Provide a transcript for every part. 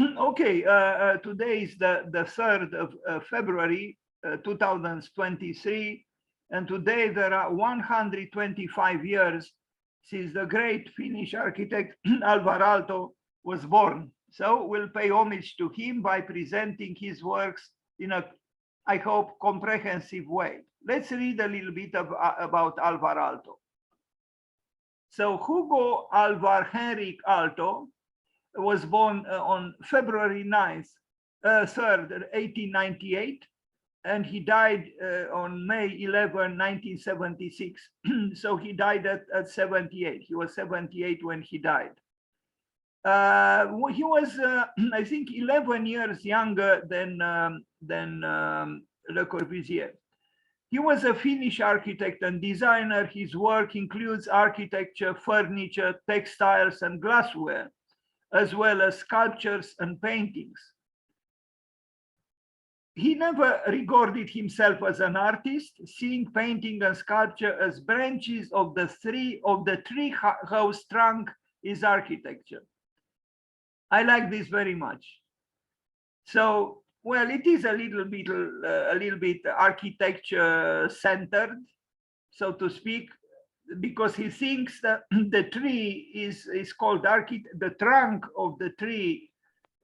Okay, today is the 3rd of February 2023, and today there are 125 years since the great Finnish architect Alvar Aalto was born. So we'll pay homage to him by presenting his works in a, I hope, comprehensive way. Let's read a little bit about Alvar Aalto. So Hugo Alvar Henrik Aalto was born on February 9th, 3rd, 1898, and he died on May 11, 1976. So he died at 78. He was 78 when he died. He was, I think, 11 years younger than Le Corbusier. He was a Finnish architect and designer. His work includes architecture, furniture, textiles, and glassware, as well as sculptures and paintings. He never regarded himself as an artist, seeing painting and sculpture as branches of the tree whose trunk is architecture. I like this very much. So, well, it is a little bit architecture centered, so to speak, because he thinks that the tree is called the trunk of the tree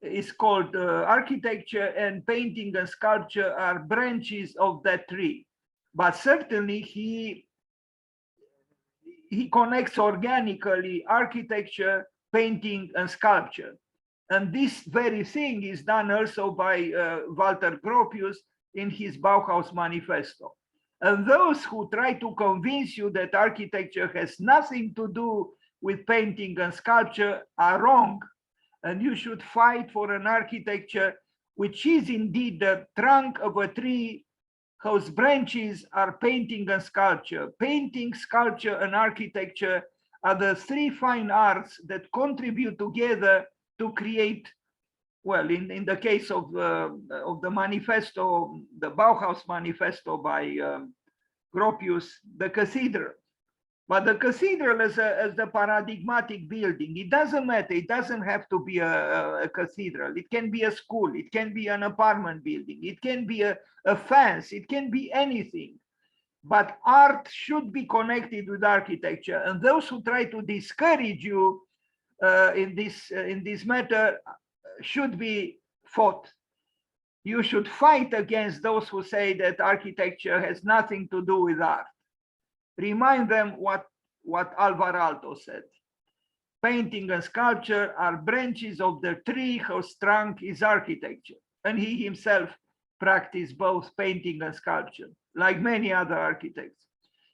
is called architecture, and painting and sculpture are branches of that tree. But certainly he connects organically architecture, painting, and sculpture. And this very thing is done also by Walter Gropius in his Bauhaus Manifesto. And those who try to convince you that architecture has nothing to do with painting and sculpture are wrong. And you should fight for an architecture which is indeed the trunk of a tree whose branches are painting and sculpture. Painting, sculpture, and architecture are the three fine arts that contribute together to create, well, in the case of the manifesto, the Bauhaus Manifesto by Gropius, the cathedral. But the cathedral as the paradigmatic building, it doesn't matter. It doesn't have to be a cathedral. It can be a school. It can be an apartment building. It can be a fence. It can be anything. But art should be connected with architecture. And those who try to discourage you in this matter should be fought. You should fight against those who say that architecture has nothing to do with art. Remind them what Alvar Aalto said. Painting and sculpture are branches of the tree whose trunk is architecture. And he himself practiced both painting and sculpture, like many other architects.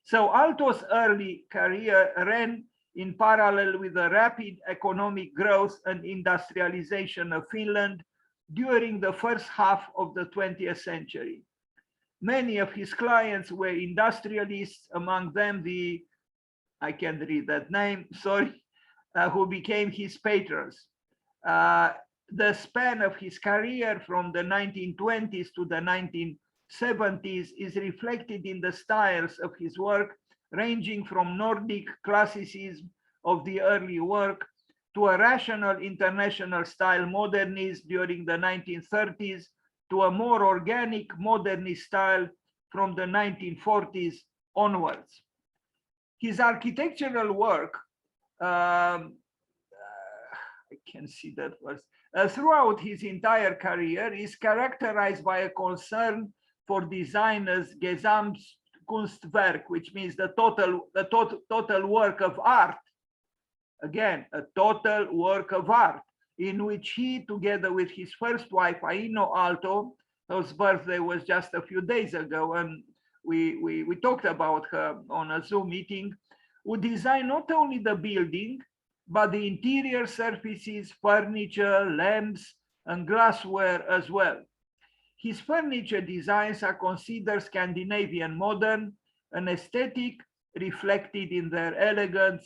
So Aalto's early career ran in parallel with the rapid economic growth and industrialization of Finland during the first half of the 20th century. Many of his clients were industrialists, among them I can't read that name, sorry, who became his patrons. The span of his career from the 1920s to the 1970s is reflected in the styles of his work, ranging from Nordic classicism of the early work to a rational international style modernist during the 1930s, to a more organic modernist style from the 1940s onwards. His architectural work, I can see that was, throughout his entire career is characterized by a concern for designers' Gesamtkunstwerk, which means the total work of art. Again, a total work of art, in which he, together with his first wife, Aino Aalto, whose birthday was just a few days ago, and we talked about her on a Zoom meeting, would design not only the building, but the interior surfaces, furniture, lamps, and glassware as well. His furniture designs are considered Scandinavian modern, an aesthetic reflected in their elegant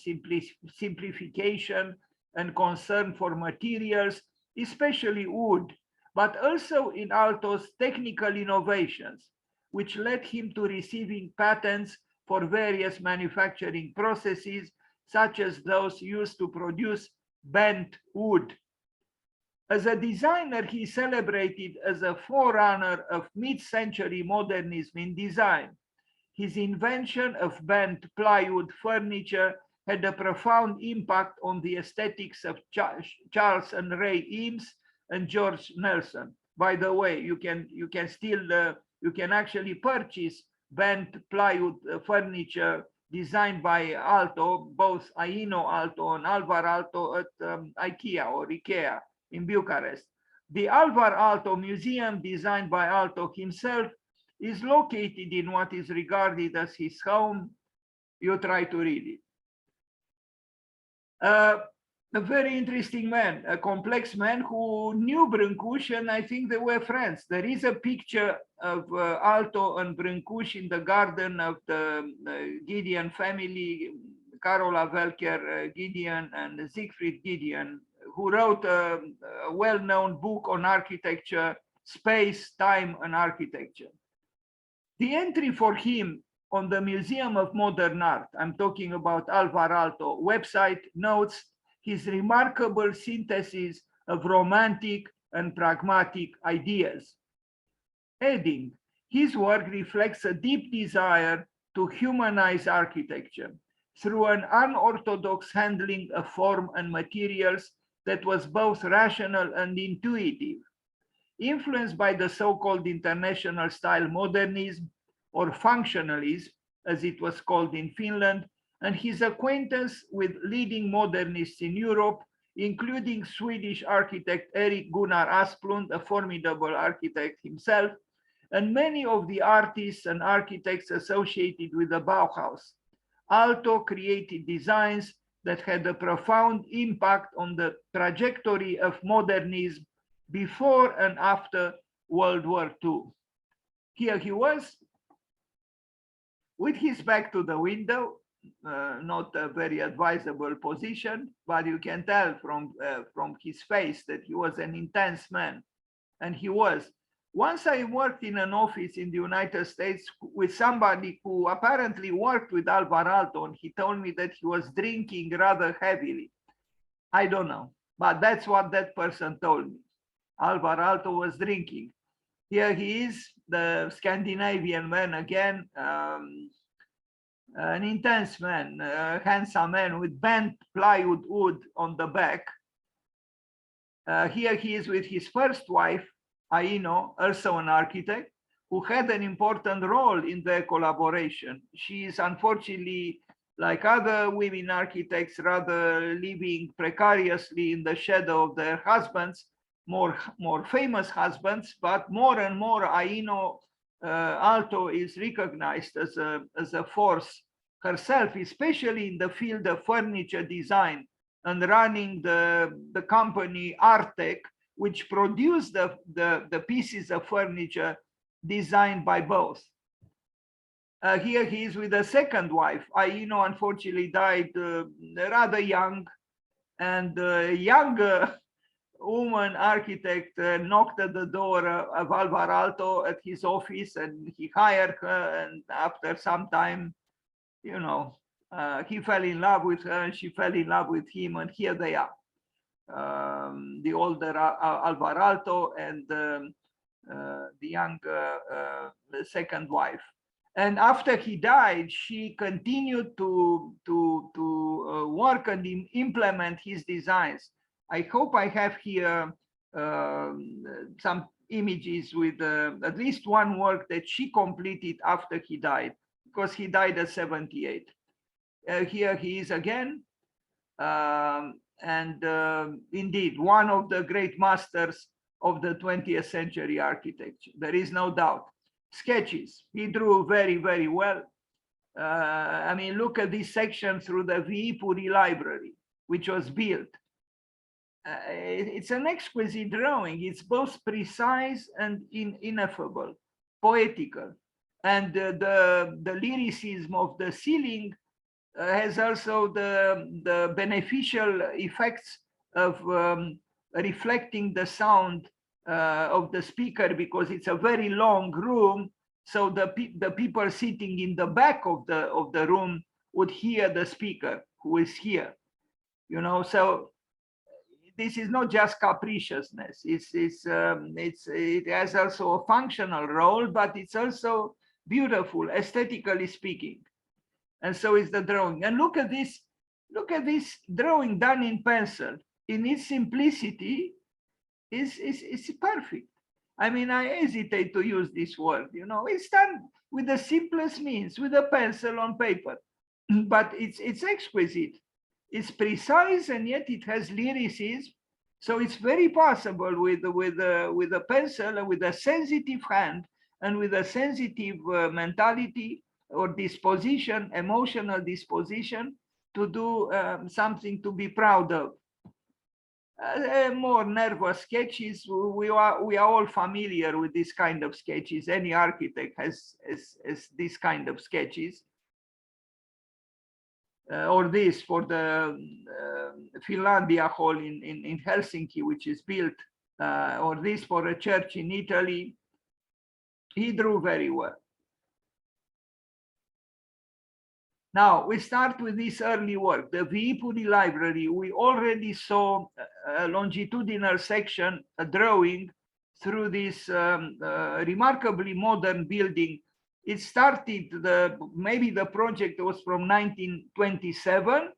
simplification and concern for materials, especially wood, but also in Aalto's technical innovations, which led him to receiving patents for various manufacturing processes, such as those used to produce bent wood. As a designer, he is celebrated as a forerunner of mid-century modernism in design. His invention of bent plywood furniture had a profound impact on the aesthetics of Charles and Ray Eames and George Nelson. By the way, you can actually purchase bent plywood furniture designed by Aalto, both Aino Aalto and Alvar Aalto at IKEA or IKEA in Bucharest. The Alvar Aalto Museum, designed by Aalto himself, is located in what is regarded as his home. You try to read it. A very interesting man, a complex man who knew Brâncuș, and I think they were friends. There is a picture of Aalto and Brâncuș in the garden of the Gideon family, Carola Welker Gideon and Siegfried Gideon, who wrote a well-known book on architecture, Space, Time, and Architecture. The entry for him on the Museum of Modern Art, I'm talking about Alvar Aalto website, notes his remarkable synthesis of romantic and pragmatic ideas. Adding, his work reflects a deep desire to humanize architecture through an unorthodox handling of form and materials that was both rational and intuitive. Influenced by the so-called international style modernism or functionalism, as it was called in Finland, and his acquaintance with leading modernists in Europe, including Swedish architect Erik Gunnar Asplund, a formidable architect himself, and many of the artists and architects associated with the Bauhaus. Aalto created designs that had a profound impact on the trajectory of modernism before and after World War II. Here he was, with his back to the window, not a very advisable position, but you can tell from his face that he was an intense man. And he was. Once I worked in an office in the United States with somebody who apparently worked with Alvar Aalto, and he told me that he was drinking rather heavily. I don't know, but that's what that person told me. Alvar Aalto was drinking. Here he is, the Scandinavian man again, an intense man, a handsome man with bent plywood wood on the back. Here he is with his first wife, Aino, also an architect, who had an important role in their collaboration. She is unfortunately, like other women architects, rather living precariously in the shadow of their husbands, more famous husbands, but more and more Aino Aalto is recognized as a force herself, especially in the field of furniture design and running the company Artec, which produced the pieces of furniture designed by both. Here he is with a second wife. Aino unfortunately died rather young, and a younger woman architect knocked at the door of Alvar Aalto at his office, and he hired her, and after some time, you know, he fell in love with her and she fell in love with him, and here they are. The older Alvar Aalto and the younger second wife. And after he died, she continued to work and implement his designs. I hope I have here some images with at least one work that she completed after he died, because he died at 78. Here he is again. Indeed, one of the great masters of the 20th century architecture. There is no doubt. Sketches, he drew very, very well. I mean, look at this section through the V. Puri library, which was built. It's an exquisite drawing. It's both precise and ineffable, poetical. And the lyricism of the ceiling has also the beneficial effects of reflecting the sound of the speaker, because it's a very long room. So the people sitting in the back of the room would hear the speaker who is here, you know. So this is not just capriciousness. It has also a functional role, but it's also beautiful, aesthetically speaking. And so is the drawing. And look at this drawing done in pencil. In its simplicity, is perfect. I mean, I hesitate to use this word. You know, it's done with the simplest means, with a pencil on paper, but it's exquisite. It's precise, and yet it has lyricism. So it's very possible with a pencil and with a sensitive hand and with a sensitive mentality or disposition, emotional disposition, to do something to be proud of. More nervous sketches, we are all familiar with this kind of sketches. Any architect has this kind of sketches. Or this for the Finlandia Hall in Helsinki, which is built, or this for a church in Italy. He drew very well. Now we start with this early work, the Viipuri Library. We already saw a longitudinal section, a drawing through this remarkably modern building. It started, maybe the project was from 1927.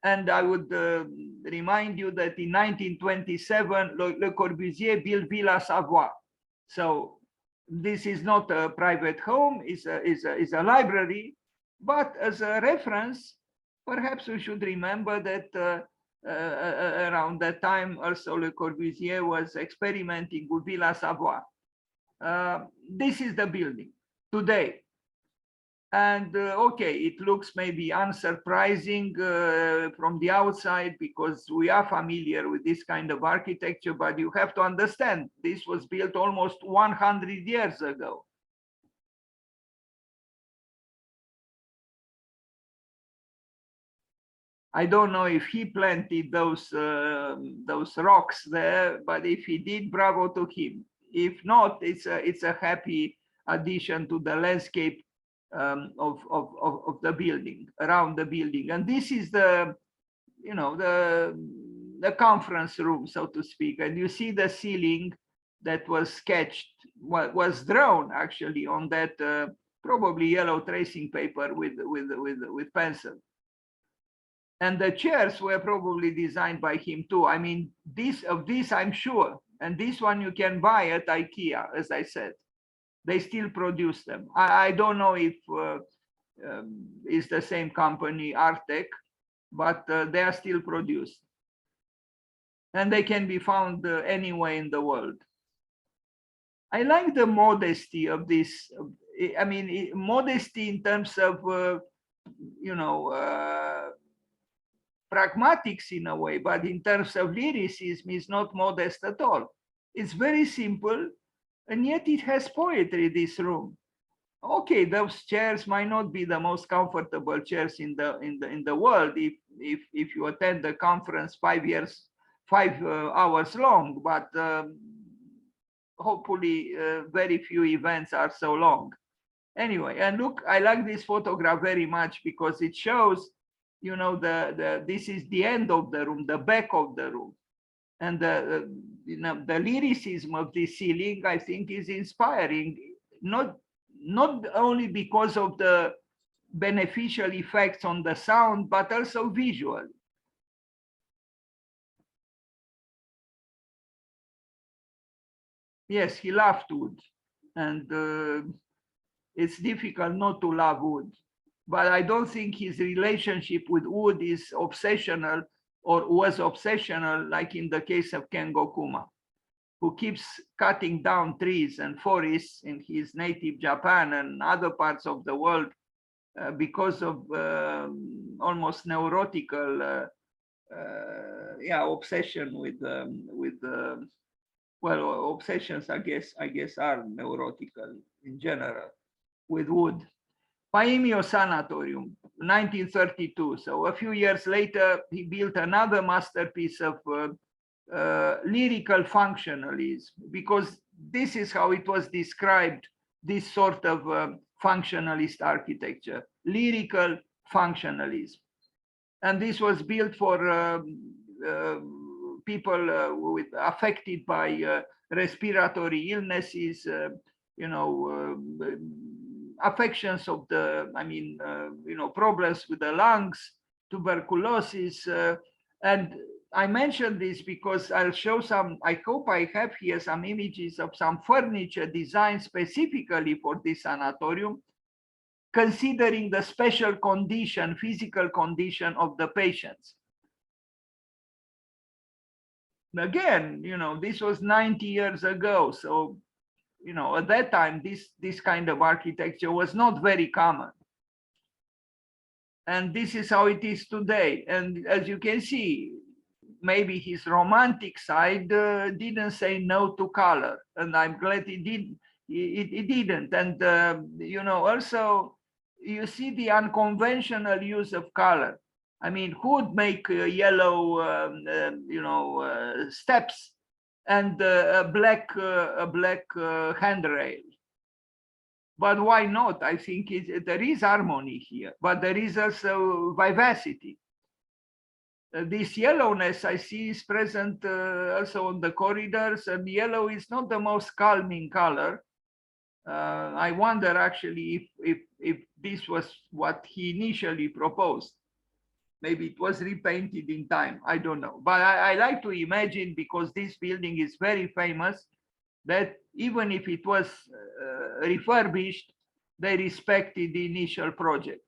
And I would remind you that in 1927, Le Corbusier built Villa Savoie. So this is not a private home, it's a library. But as a reference, perhaps we should remember that around that time also Le Corbusier was experimenting with Villa Savoie. This is the building today. And okay, it looks maybe unsurprising from the outside because we are familiar with this kind of architecture, but you have to understand, this was built almost 100 years ago. I don't know if he planted those rocks there, but if he did, bravo to him. If not, it's a happy addition to the landscape of the building, around the building. And this is the, you know, the conference room, so to speak. And you see the ceiling that was sketched, was drawn actually on that probably yellow tracing paper with pencil. And the chairs were probably designed by him too. I mean, this I'm sure. And this one you can buy at IKEA, as I said. They still produce them. I don't know if it's the same company, Artec, but they are still produced. And they can be found anywhere in the world. I like the modesty of this. I mean, modesty in terms of, you know, pragmatics in a way, but in terms of lyricism, is not modest at all. It's very simple, and yet it has poetry, this room. Okay, those chairs might not be the most comfortable chairs in the world if you attend the conference 5 hours long, but hopefully very few events are so long. Anyway, and look, I like this photograph very much because it shows, you know, this is the end of the room, the back of the room. And you know, the lyricism of the ceiling, I think, is inspiring, not only because of the beneficial effects on the sound, but also visual. Yes, he loved wood, and it's difficult not to love wood. But I don't think his relationship with wood is obsessional or was obsessional, like in the case of Dan Coma, who keeps cutting down trees and forests in his native Japan and other parts of the world because of almost neurotical obsession with well, obsessions, I guess are neurotical in general, with wood. Paimio Sanatorium, 1932. So a few years later, he built another masterpiece of lyrical functionalism, because this is how it was described, this sort of functionalist architecture, lyrical functionalism. And this was built for people affected by respiratory illnesses, affections of the, problems with the lungs, tuberculosis. And I mentioned this because I'll show some, I hope I have here some images of some furniture designed specifically for this sanatorium, considering the special condition, physical condition of the patients. Again, this was 90 years ago. So, at that time, this kind of architecture was not very common. And this is how it is today. And as you can see, maybe his romantic side didn't say no to color. And I'm glad it didn't. And, also, you see the unconventional use of color. I mean, who would make yellow, steps and a black handrail? But why not? I think there is harmony here, but there is also vivacity. This yellowness I see is present also on the corridors, and yellow is not the most calming color. I wonder actually if this was what he initially proposed. Maybe it was repainted in time, I don't know. But I like to imagine, because this building is very famous, that even if it was refurbished, they respected the initial project.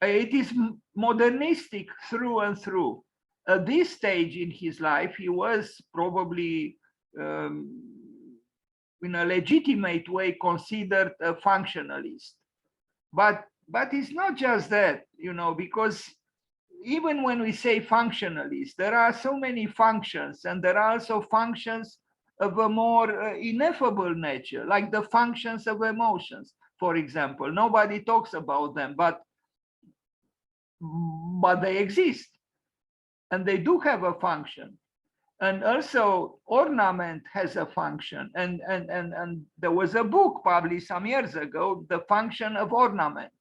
It is modernistic through and through. At this stage in his life, he was probably, in a legitimate way, considered a functionalist. But it's not just that, because even when we say functionalist, there are so many functions, and there are also functions of a more ineffable nature, like the functions of emotions, for example. Nobody talks about them, but they exist, and they do have a function. And also ornament has a function. And there was a book published some years ago, The Function of Ornament,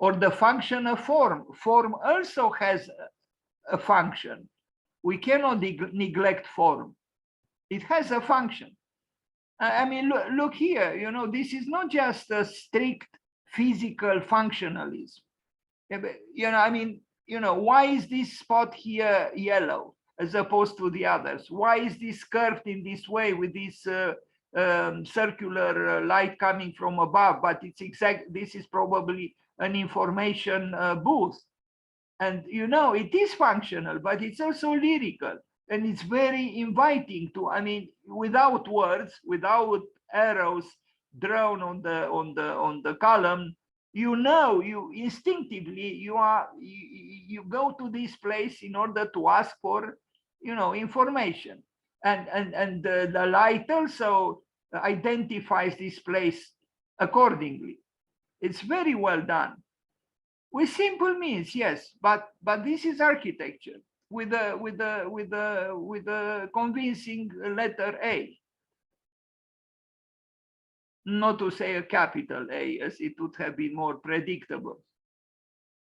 or the function of form. Form also has a function. We cannot neglect form. It has a function. I mean, look here, this is not just a strict physical functionalism. Why is this spot here yellow as opposed to the others? Why is this curved in this way with this circular light coming from above? But this is probably an information booth. And it is functional, but it's also lyrical, and it's very inviting to, without words, without arrows drawn on the column, you instinctively you go to this place in order to ask for information, and the light also identifies this place accordingly. It's very well done with simple means, yes, but this is architecture with a convincing letter A. Not to say a capital A, as it would have been more predictable.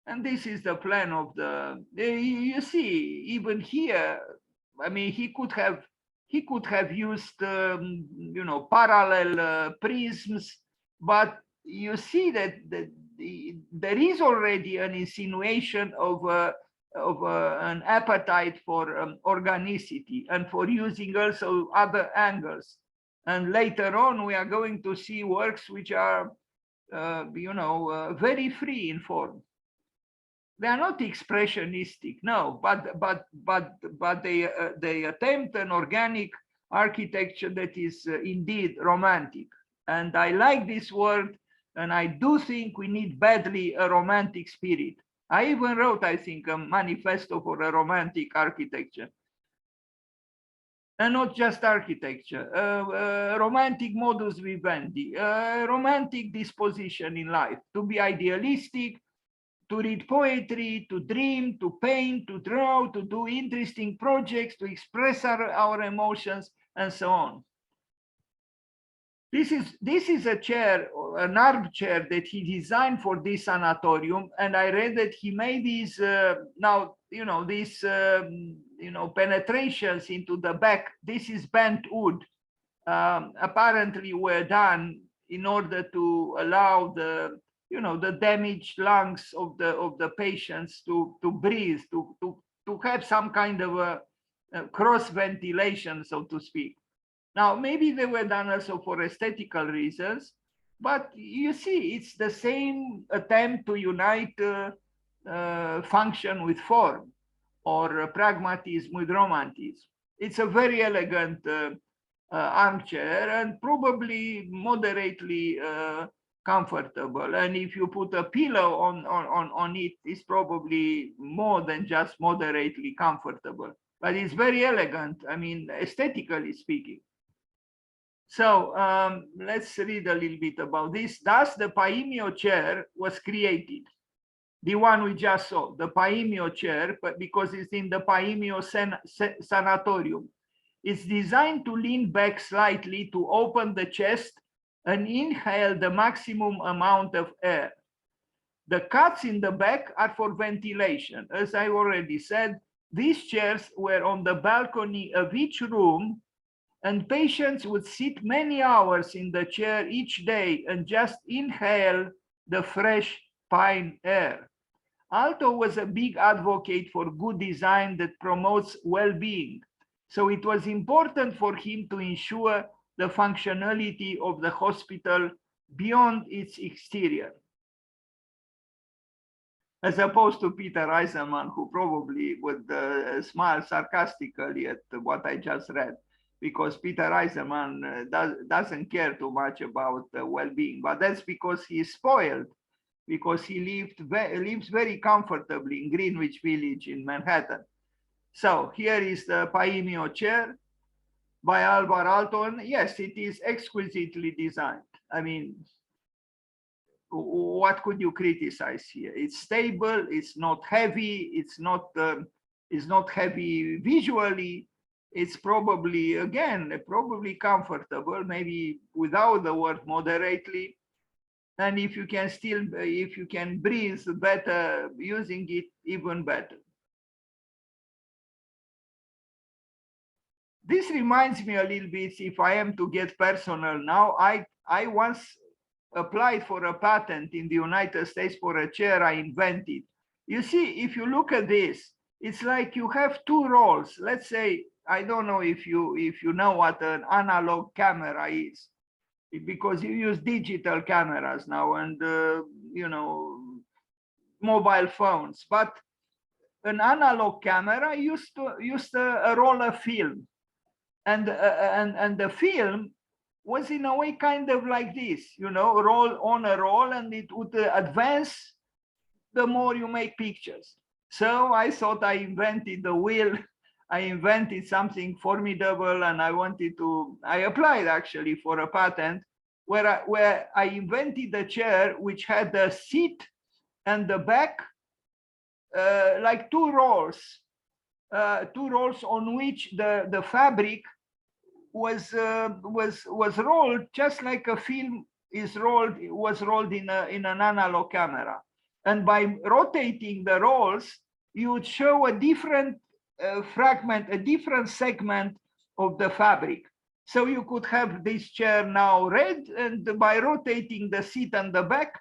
And this is the plan of you see, even here, he could have used, parallel prisms, but you see that there is already an insinuation of an appetite for organicity and for using also other angles. And later on, we are going to see works which are, very free in form. They are not expressionistic, no, but they attempt an organic architecture that is indeed romantic. And I like this word, and I do think we need badly a romantic spirit. I even wrote, I think, a manifesto for a romantic architecture. And not just architecture, romantic modus vivendi, romantic disposition in life, to be idealistic, to read poetry, to dream, to paint, to draw, to do interesting projects, to express our emotions, and so on. This is a chair, an armchair that he designed for this sanatorium, and I read that he made these now these penetrations into the back. This is bent wood, apparently were done in order to allow the the damaged lungs of the patients to breathe, to have some kind of a cross ventilation, so to speak. Now, maybe they were done also for aesthetical reasons, but you see, it's the same attempt to unite function with form, or pragmatism with romanticism. It's a very elegant armchair, and probably moderately comfortable. And if you put a pillow on it, it's probably more than just moderately comfortable. But it's very elegant, I mean, aesthetically speaking. So let's read a little bit about this. Thus, the Paimio chair was created. The one we just saw, the Paimio chair, but because it's in the Paimio sanatorium. It's designed to lean back slightly to open the chest and inhale the maximum amount of air. The cuts in the back are for ventilation. As I already said, these chairs were on the balcony of each room, and patients would sit many hours in the chair each day and just inhale the fresh pine air. Aalto was a big advocate for good design that promotes well-being. So it was important for him to ensure the functionality of the hospital beyond its exterior. As opposed to Peter Eisenman, who probably would smile sarcastically at what I just read, because Peter Eisenman doesn't care too much about well-being, but that's because he's spoiled, because he lives very comfortably in Greenwich Village in Manhattan. So here is the Paimio chair by Alvar Aalto, and yes, it is exquisitely designed. I mean, what could you criticize here? It's stable, it's not heavy, it's not heavy visually. It's probably, again, probably comfortable, maybe without the word moderately. And if you can breathe better using it, even better. This reminds me a little bit, if I am to get personal now, I once applied for a patent in the United States for a chair I invented. You see, if you look at this, it's like you have two rolls. Let's say, I don't know if you know what an analog camera is, because you use digital cameras now and mobile phones. But an analog camera used a roll of film, and the film was in a way kind of like this, roll on a roll, and it would advance the more you make pictures. So I thought I invented the wheel. I invented something formidable, and I applied actually for a patent where I invented a chair which had the seat and the back like two rolls on which the fabric was rolled just like a film was rolled in an analog camera. And by rotating the rolls, you would show a different fragment, a different segment of the fabric. So you could have this chair now red, and by rotating the seat and the back,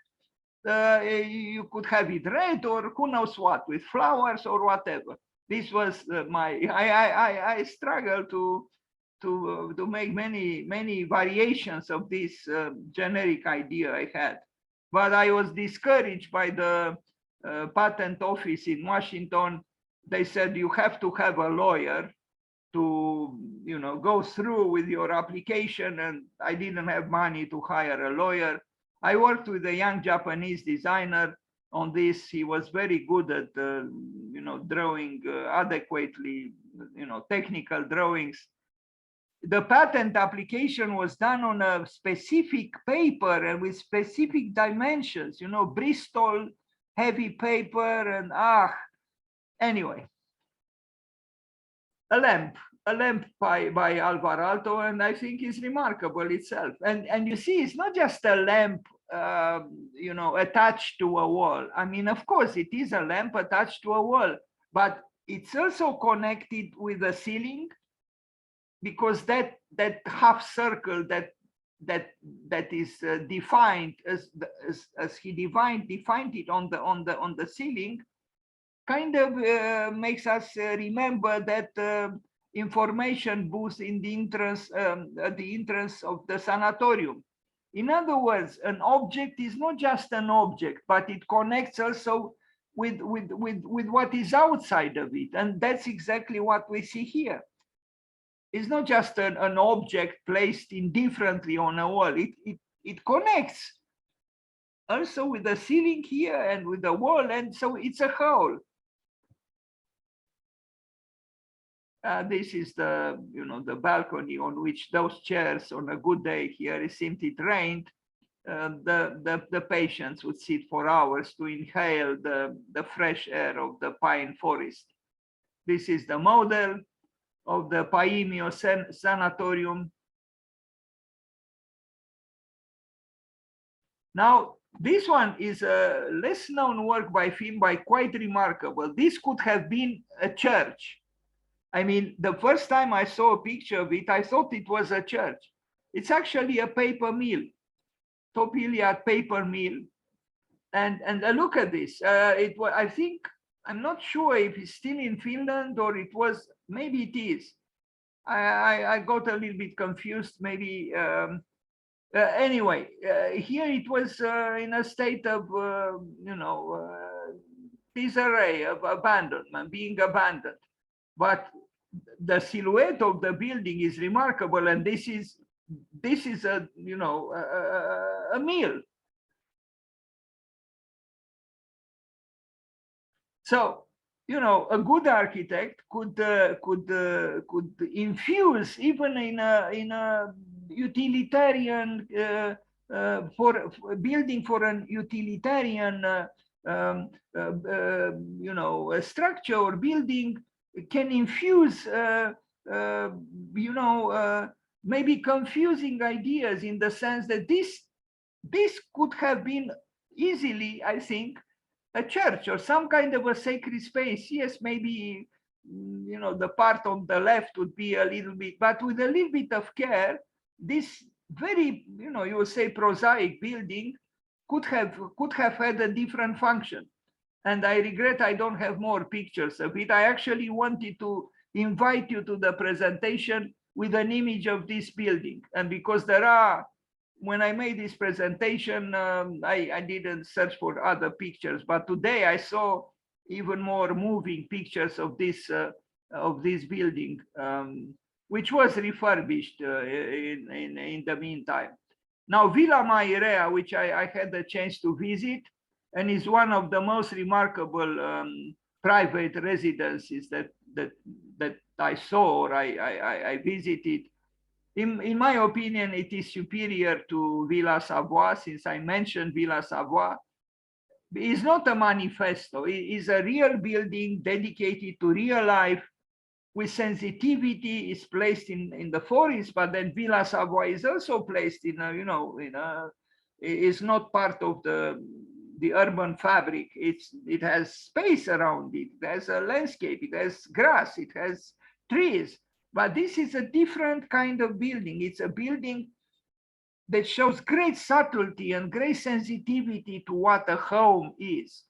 you could have it red, or who knows what, with flowers or whatever. This was I struggle to make many variations of this generic idea I had. But I was discouraged by the patent office in Washington. They said you have to have a lawyer to go through with your application, and I didn't have money to hire a lawyer. I worked with a young Japanese designer on this. He was very good at drawing adequately, technical drawings. The patent application was done on a specific paper and with specific dimensions, Bristol heavy paper, and anyway. A lamp a lamp by Alvar Aalto, and I think it's remarkable itself. And you see, it's not just a lamp, you know, attached to a wall. I mean, of course, it is a lamp attached to a wall, but it's also connected with the ceiling, because that half circle that is defined as he defined it on the ceiling, kind of makes us remember that information booth in the entrance at the entrance of the sanatorium. In other words, an object is not just an object, but it connects also with what is outside of it, and that's exactly what we see here. It's not just an object placed indifferently on a wall. It connects also with the ceiling here and with the wall, and so it's a whole. This is the, you know, the balcony on which those chairs on a good day here, it seemed it rained. The patients would sit for hours to inhale the fresh air of the pine forest. This is the model of the Paimio Sanatorium. Now, this one is a less known work by him, quite remarkable. This could have been a church. I mean, the first time I saw a picture of it, I thought it was a church. It's actually a paper mill, Topiliad paper mill. And look at this. It was, I think, I'm not sure if it's still in Finland or it was, maybe it is. I got a little bit confused, maybe. Anyway, here it was in a state of, you know, disarray, of abandonment, being abandoned. But the silhouette of the building is remarkable, and this is a, you know, a mill. So, you know, a good architect could infuse even in a utilitarian for building for an utilitarian you know, a structure or building, can infuse you know, maybe confusing ideas, in the sense that this could have been easily, I think, a church or some kind of a sacred space. Yes, maybe, you know, the part on the left would be a little bit, but with a little bit of care, this very, you know, you would say prosaic building could have had a different function. And I regret I don't have more pictures of it. I actually wanted to invite you to the presentation with an image of this building. And because there are, when I made this presentation, I didn't search for other pictures, but today I saw even more moving pictures of this building, which was refurbished in the meantime. Now, Villa Mairea, which I had the chance to visit, and is one of the most remarkable private residences that I saw or I visited. In my opinion, it is superior to Villa Savoie, since I mentioned Villa Savoie. It's not a manifesto. It is a real building dedicated to real life, with sensitivity. Is placed in the forest, but then Villa Savoie is also placed in a, you know, is not part of the urban fabric. It has space around it. It has a landscape. It has grass. It has trees. But this is a different kind of building. It's a building that shows great subtlety and great sensitivity to what a home is.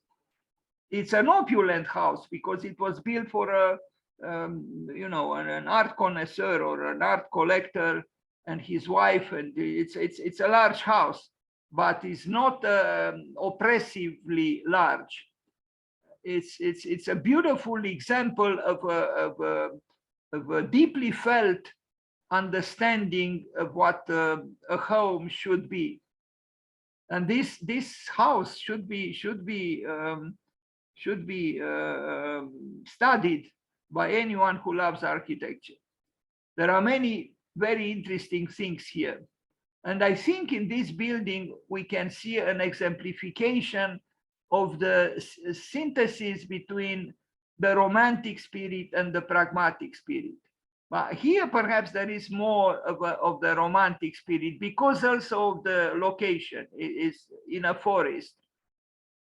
It's an opulent house because it was built for a, you know, an art connoisseur or an art collector and his wife, and it's a large house, but it's not oppressively large. It's a beautiful example of a deeply felt understanding of what a home should be, and this house should be studied by anyone who loves architecture. There are many very interesting things here, and I think in this building we can see an exemplification of the synthesis between the romantic spirit and the pragmatic spirit. But here, perhaps there is more of the romantic spirit because also of the location is in a forest.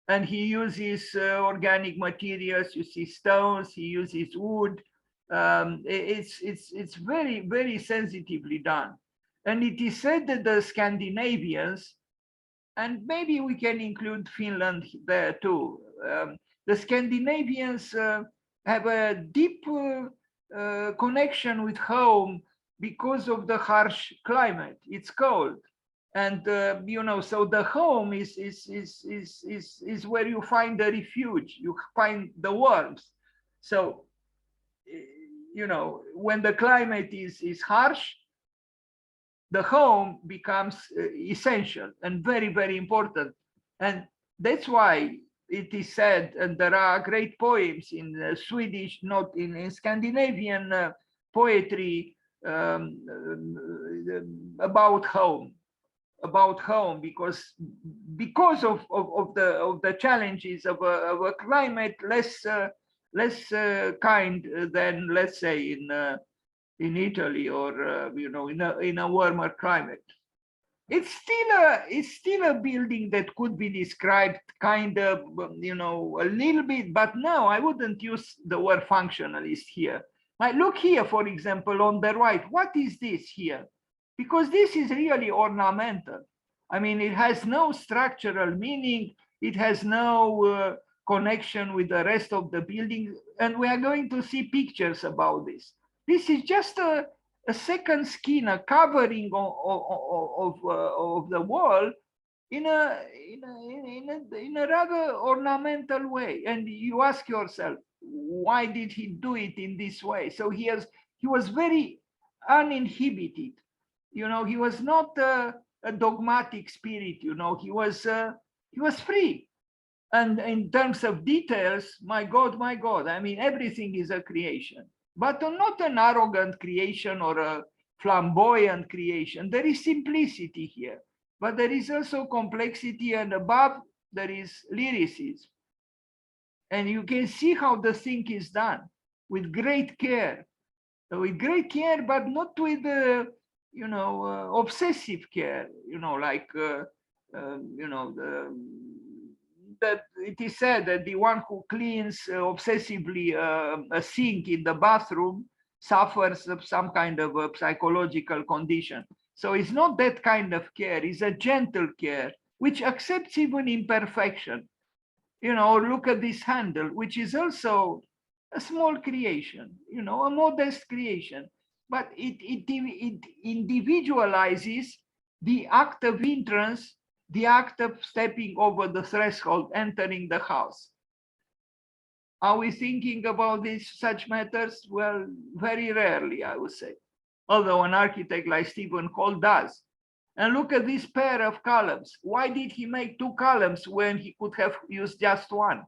And he uses organic materials, you see stones, he uses wood. It's very, very sensitively done. And it is said that the Scandinavians, and maybe we can include Finland there too, the Scandinavians have a deep connection with home because of the harsh climate. It's cold. And you know, so the home is where you find the refuge, you find the warmth. So you know, when the climate is harsh, the home becomes essential and very, very important. And that's why it is said, and there are great poems in Swedish, not in Scandinavian poetry about home, because of the challenges of a climate less kind than, let's say, in Italy, or you know, in a warmer climate. It's still a building that could be described kind of, you know, a little bit, but no, I wouldn't use the word functionalist here. Like, look here, for example, on the right, what is this here? Because this is really ornamental. I mean, it has no structural meaning. It has no connection with the rest of the building. And we are going to see pictures about this. This is just a second skin, a covering of the wall in a rather ornamental way. And you ask yourself, why did he do it in this way? So he was very uninhibited. You know, he was not a dogmatic spirit. You know, he was free. And in terms of details, my God, I mean, everything is a creation, but not an arrogant creation or a flamboyant creation. There is simplicity here, but there is also complexity, and above there is lyricism. And you can see how the thing is done with great care, but not with you know, obsessive care. You know, like you know, that it is said that the one who cleans obsessively a sink in the bathroom suffers of some kind of a psychological condition. So it's not that kind of care, it's a gentle care, which accepts even imperfection. You know, look at this handle, which is also a small creation, you know, a modest creation, but it individualizes the act of entrance, the act of stepping over the threshold, entering the house. Are we thinking about these such matters? Well, very rarely, I would say, although an architect like Stephen Cole does. And look at this pair of columns. Why did he make two columns when he could have used just one?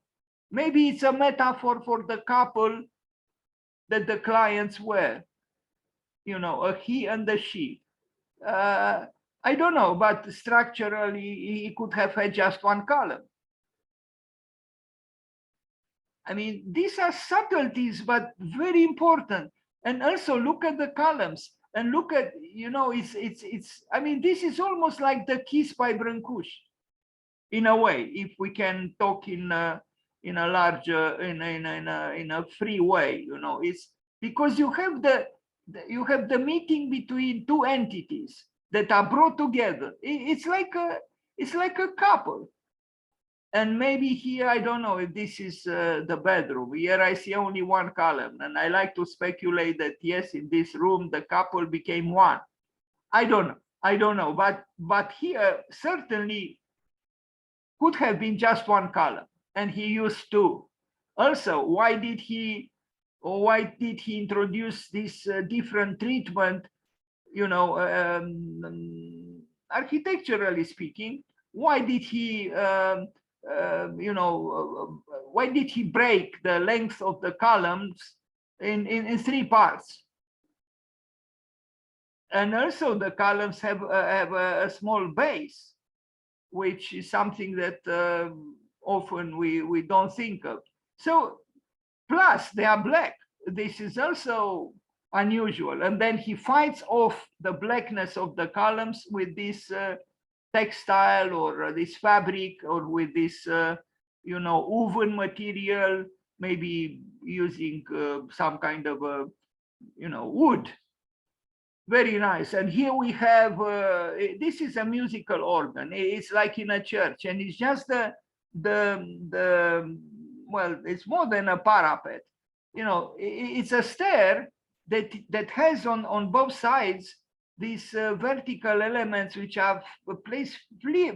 Maybe it's a metaphor for the couple that the clients were, you know, a he and a she. I don't know, but structurally, he could have had just one column. I mean, these are subtleties, but very important. And also look at the columns and look at, you know, I mean, this is almost like the Kiss by Brancusi, in a way, if we can talk in a larger, in a free way, you know. It's because you have the meeting between two entities that are brought together. It's like a couple. And maybe here, I don't know if this is the bedroom. Here I see only one column, and I like to speculate that yes, in this room the couple became one. I don't know, but here certainly could have been just one column, and he used two. Also, why did he introduce this different treatment? You know, architecturally speaking, why did he? You know, why did he break the length of the columns in three parts? And also the columns have a small base, which is something that often we don't think of. So plus they are black. This is also unusual. And then he fights off the blackness of the columns with this textile or this fabric, or with this, woven material, maybe using some kind of wood. Very nice. And here we have, this is a musical organ. It's like in a church, and it's just well, it's more than a parapet. It's a stair that has on both sides these vertical elements which are placed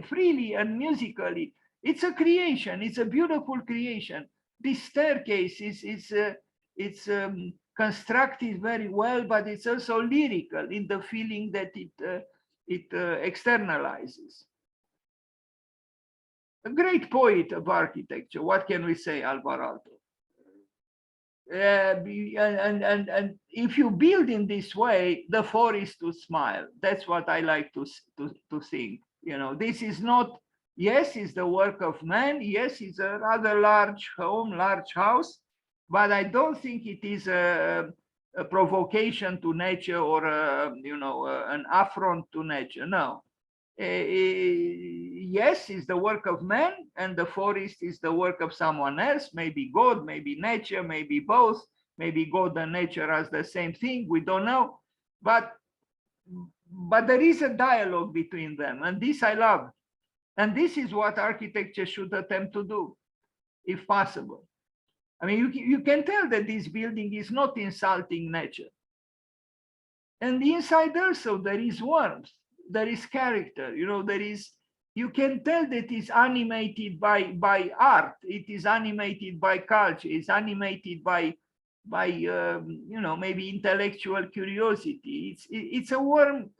freely and musically. It's a creation. It's a beautiful creation. This staircase it's constructed very well, but it's also lyrical in the feeling that it externalizes. A great poet of architecture. What can we say, Alvar Aalto? And if you build in this way, the forest to smile. That's what I like to think. This is not, yes, it's the work of man. Yes, it's a rather large home, large house, but I don't think it is a provocation to nature or an affront to nature. No. Yes, it's the work of man, and the forest is the work of someone else, maybe God, maybe nature, maybe both, maybe God and nature as the same thing, we don't know. But there is a dialogue between them, and this I love. And this is what architecture should attempt to do, if possible. I mean, you can tell that this building is not insulting nature. And inside also there is warmth. There is character, you can tell that it's animated by art. It is animated by culture. It's animated by maybe intellectual curiosity. It's a warm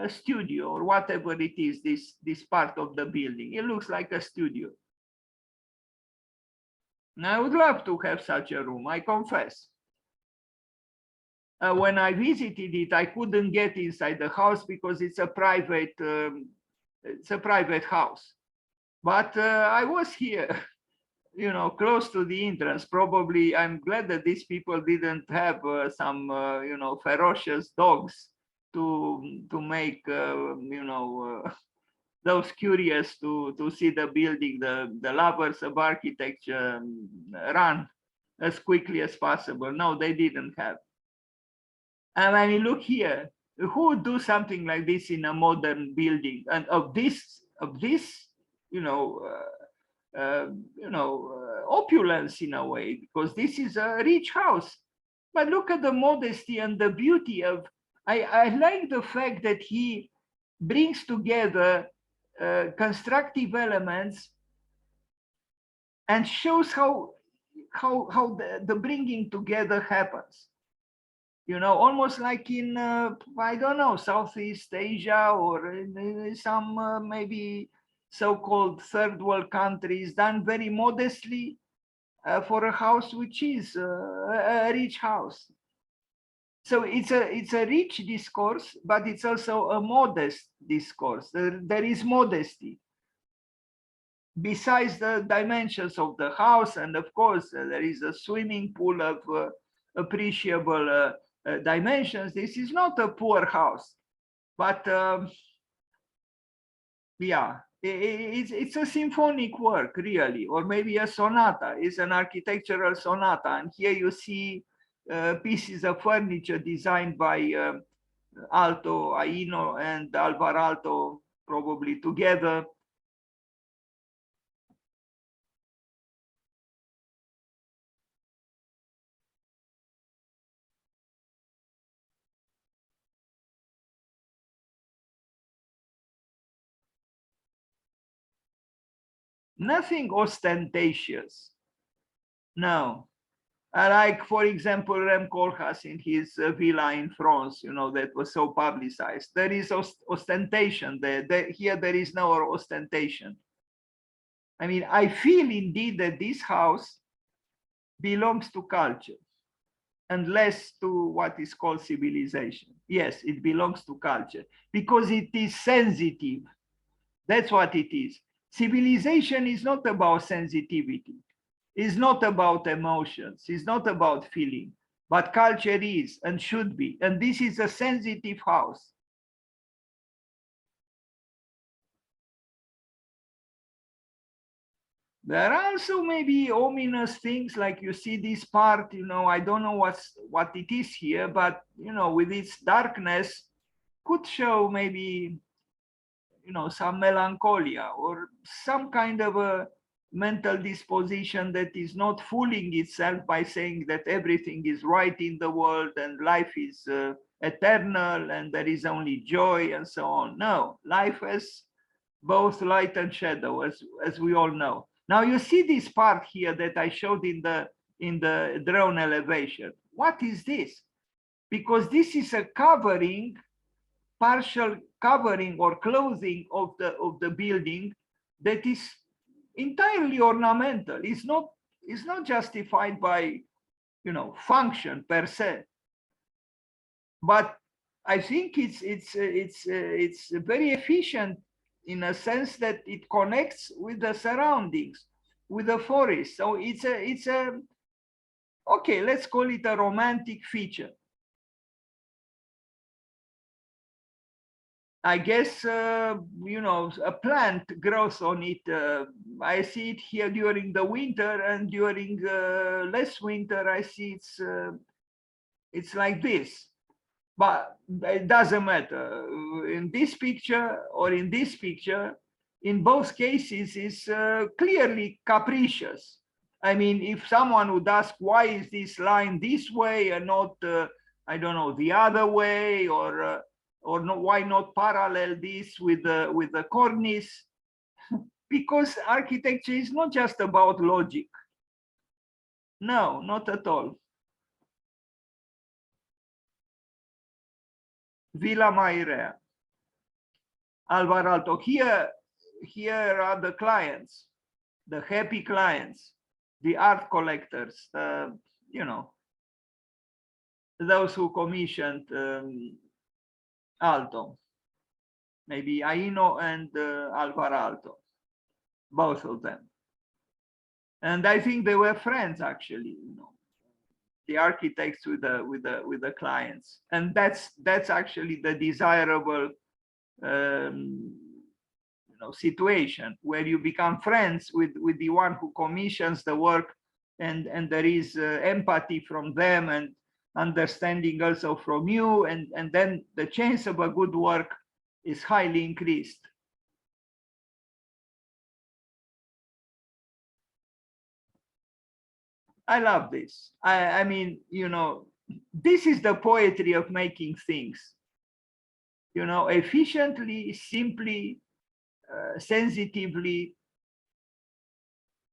studio, or whatever it is. This part of the building, it looks like a studio. Now, I would love to have such a room, I confess. When I visited it, I couldn't get inside the house because it's a private house. But I was here, close to the entrance. Probably, I'm glad that these people didn't have some, ferocious dogs to make, those curious to see the building, the lovers of architecture run as quickly as possible. No, they didn't have. And when you look here, who would do something like this in a modern building, and of this, opulence in a way, because this is a rich house. But look at the modesty and the beauty of. I like the fact that he brings together constructive elements and shows how the bringing together happens. Almost like in, I don't know, Southeast Asia, or in some maybe so-called third world countries, done very modestly for a house which is a rich house. So it's a rich discourse, but it's also a modest discourse. There is modesty. Besides the dimensions of the house, and of course, there is a swimming pool of appreciable dimensions. This is not a poor house, but yeah, it's a symphonic work, really, or maybe a sonata. It's an architectural sonata, and here you see pieces of furniture designed by Aalto, Aino, and Alvar Aalto, probably together. Nothing ostentatious. No. Like, for example, Rem Koolhaas in his villa in France, that was so publicized. There is ostentation there. Here, there is no ostentation. I mean, I feel indeed that this house belongs to culture and less to what is called civilization. Yes, it belongs to culture because it is sensitive. That's what it is. Civilization is not about sensitivity. It's not about emotions. It's not about feeling. but culture is and should be. And this is a sensitive house. There are also maybe ominous things, like you see this part, I don't know what it is here, but with its darkness could show maybe some melancholia or some kind of a mental disposition that is not fooling itself by saying that everything is right in the world and life is eternal and there is only joy and so on. No, life has both light and shadow, as we all know. Now you see this part here that I showed in the drone elevation. What is this? Because this is a covering, partial covering or clothing of the building that is entirely ornamental. It's not justified by function per se. But I think it's very efficient in a sense that it connects with the surroundings, with the forest. So it's a okay, let's call it a romantic feature. I guess a plant grows on it. I see it here during the winter, and during less winter, I see it's like this. But it doesn't matter. In this picture or in this picture, in both cases, is clearly capricious. I mean, if someone would ask, why is this line this way and not, I don't know, the other way, or no, why not parallel this with the cornice? Because architecture is not just about logic. No, not at all. Villa Mairea, Alvar Aalto. Here are the clients, the happy clients, the art collectors, those who commissioned Aalto, maybe Aino and Alvar Aalto, both of them. And I think they were friends, actually, the architects with the clients, and that's actually the desirable situation, where you become friends with the one who commissions the work, and there is empathy from them and understanding also from you, and then the chance of a good work is highly increased. I love this. I mean, this is the poetry of making things, efficiently, simply, sensitively.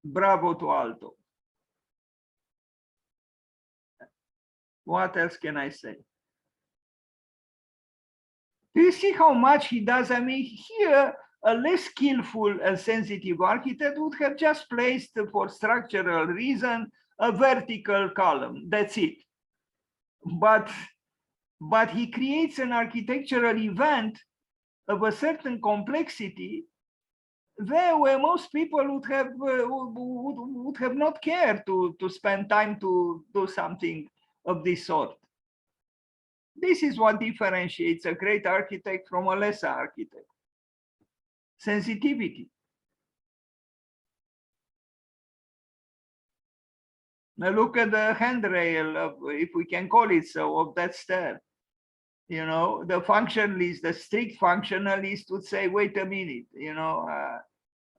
Bravo to Aalto. What else can I say? Do you see how much he does? I mean, here, a less skillful and sensitive architect would have just placed, for structural reason, a vertical column. That's it. But he creates an architectural event of a certain complexity there, where most people would have not cared to spend time to do something of this sort. This is what differentiates a great architect from a lesser architect. Sensitivity. Now look at the handrail of, if we can call it so, of that stair. The functionalist, the strict functionalist would say, wait a minute,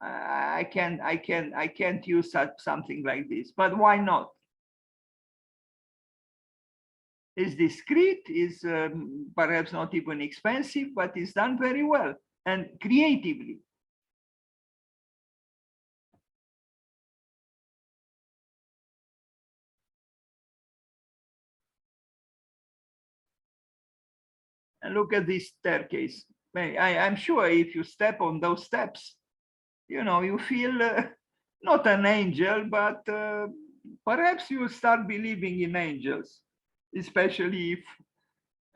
I can't use something like this. But why not? It's discreet, is perhaps not even expensive, but it's done very well and creatively. And look at this staircase. I'm sure if you step on those steps, you feel not an angel, but perhaps you start believing in angels, especially if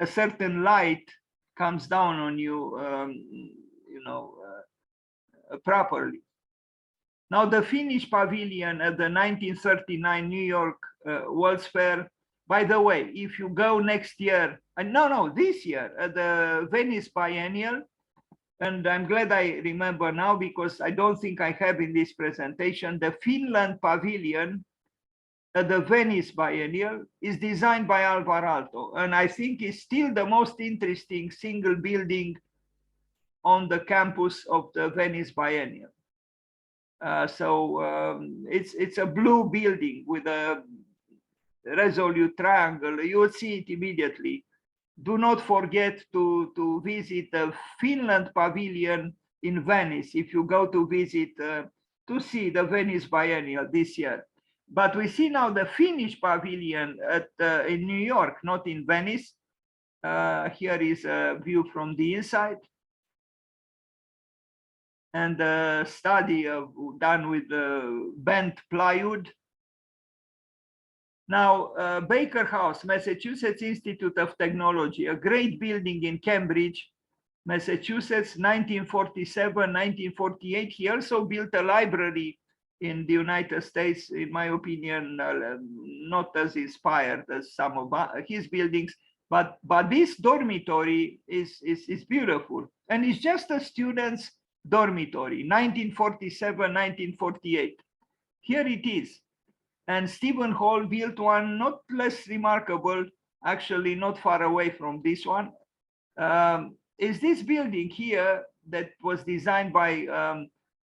a certain light comes down on you, properly. Now, the Finnish pavilion at the 1939 New York World's Fair, By the way, if you go next year, this year at the Venice Biennial, and I'm glad I remember now because I don't think I have in this presentation, the Finland Pavilion at the Venice Biennial is designed by Alvar Aalto, and I think is still the most interesting single building on the campus of the Venice Biennial. It's a blue building with a resolute triangle. You will see it immediately. Do not forget to visit the Finland Pavilion in Venice if you go to visit to see the Venice Biennial this year. But we see now the Finnish Pavilion in New York, not in Venice. Here is a view from the inside. And a study done with bent plywood. Now, Baker House, Massachusetts Institute of Technology, a great building in Cambridge, Massachusetts, 1947, 1948. He also built a library in the United States, in my opinion, not as inspired as some of his buildings, but this dormitory is beautiful. And it's just a student's dormitory, 1947, 1948. Here it is. And Stephen Hall built one not less remarkable, actually not far away from this one, is this building here that was designed by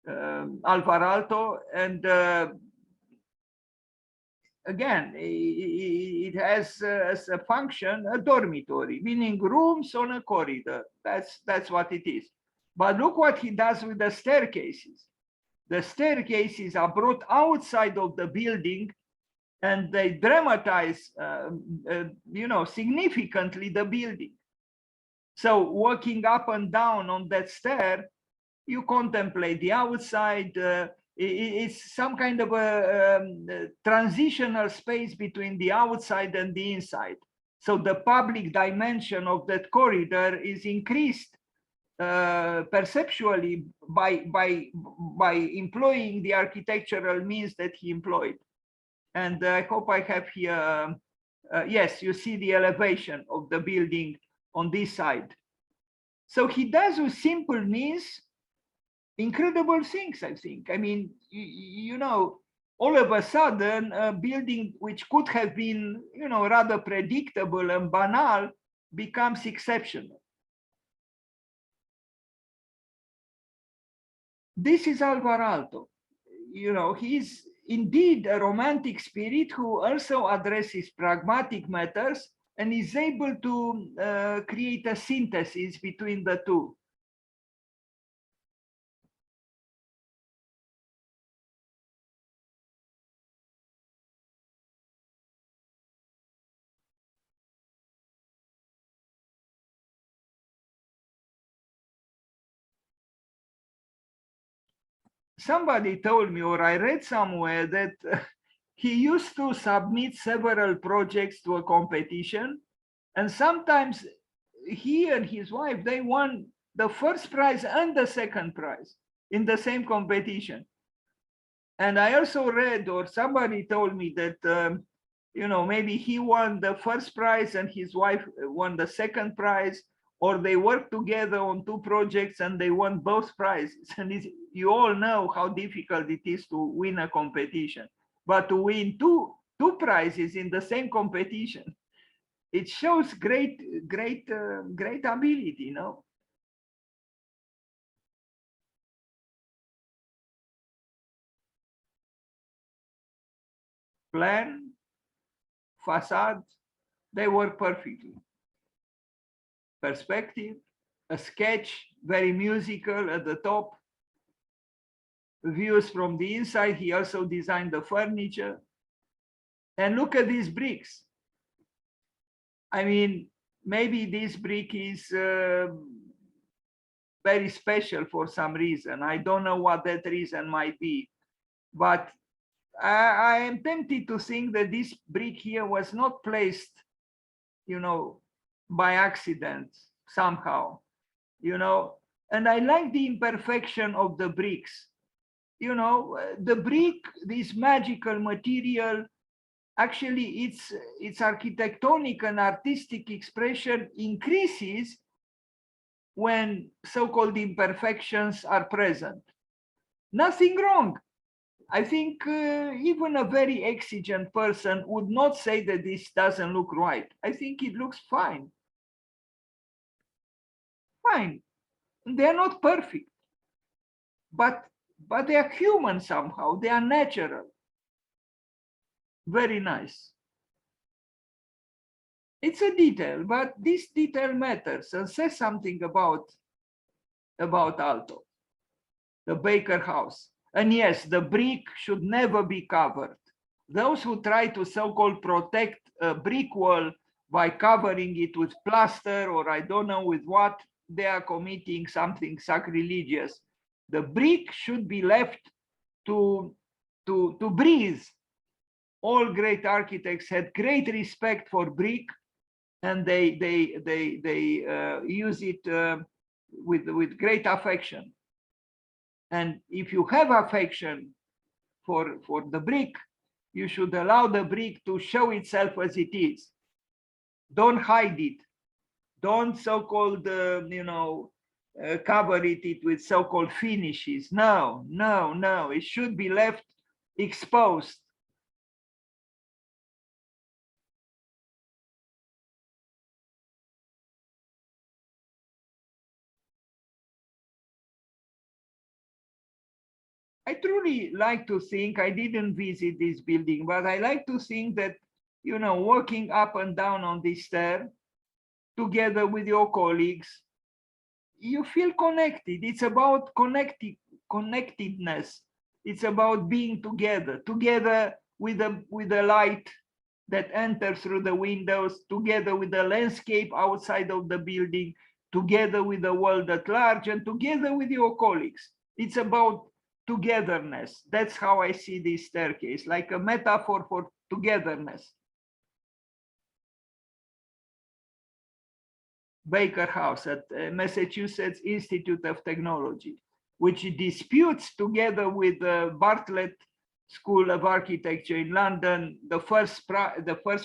Alvar Aalto. And again, it has as a function a dormitory, meaning rooms on a corridor. That's what it is. But look what he does with the staircases. The staircases are brought outside of the building, and they dramatize, significantly the building. So walking up and down on that stair, you contemplate the outside. It's some kind of a transitional space between the outside and the inside. So the public dimension of that corridor is increased perceptually by employing the architectural means that he employed. And I hope I have here, yes, you see the elevation of the building on this side. So he does with simple means incredible things, I think. I mean, all of a sudden, a building which could have been, rather predictable and banal becomes exceptional. This is Alvar Aalto. He's indeed a romantic spirit who also addresses pragmatic matters and is able to create a synthesis between the two. Somebody told me, or I read somewhere, that he used to submit several projects to a competition, and sometimes he and his wife, they won the first prize and the second prize in the same competition. And I also read, or somebody told me that, maybe he won the first prize and his wife won the second prize, or they worked together on two projects and they won both prizes. And you all know how difficult it is to win a competition, but to win two prizes in the same competition, it shows great ability, Plan, facade, they work perfectly. Perspective, a sketch, very musical at the top. Views from the inside, he also designed the furniture. And look at these bricks. I mean, maybe this brick is very special for some reason. I don't know what that reason might be, but I am tempted to think that this brick here was not placed, by accident somehow, and I like the imperfection of the bricks. The brick, this magical material, actually its architectonic and artistic expression increases when so-called imperfections are present. Nothing wrong. I think even a very exigent person would not say that this doesn't look right. I think it looks fine. Fine. They're not perfect, but they are human somehow. They are natural. Very nice. It's a detail, but this detail matters and says something about Aalto, the Baker house. And yes, the brick should never be covered. Those who try to so-called protect a brick wall by covering it with plaster or I don't know with what, they are committing something sacrilegious. The brick should be left to breathe. All great architects had great respect for brick, and they use it with great affection. And if you have affection for the brick, you should allow the brick to show itself as it is. Don't hide it. Don't so-called, cover it with so-called finishes. No, no, no. It should be left exposed. I truly like to think, I didn't visit this building, but I like to think that, walking up and down on this stair together with your colleagues, you feel connected. It's about connectedness. It's about being together with the light that enters through the windows, together with the landscape outside of the building, together with the world at large, and together with your colleagues. It's about togetherness. That's how I see this staircase, like a metaphor for togetherness. Baker House at Massachusetts Institute of Technology, which disputes together with the Bartlett School of Architecture in London the first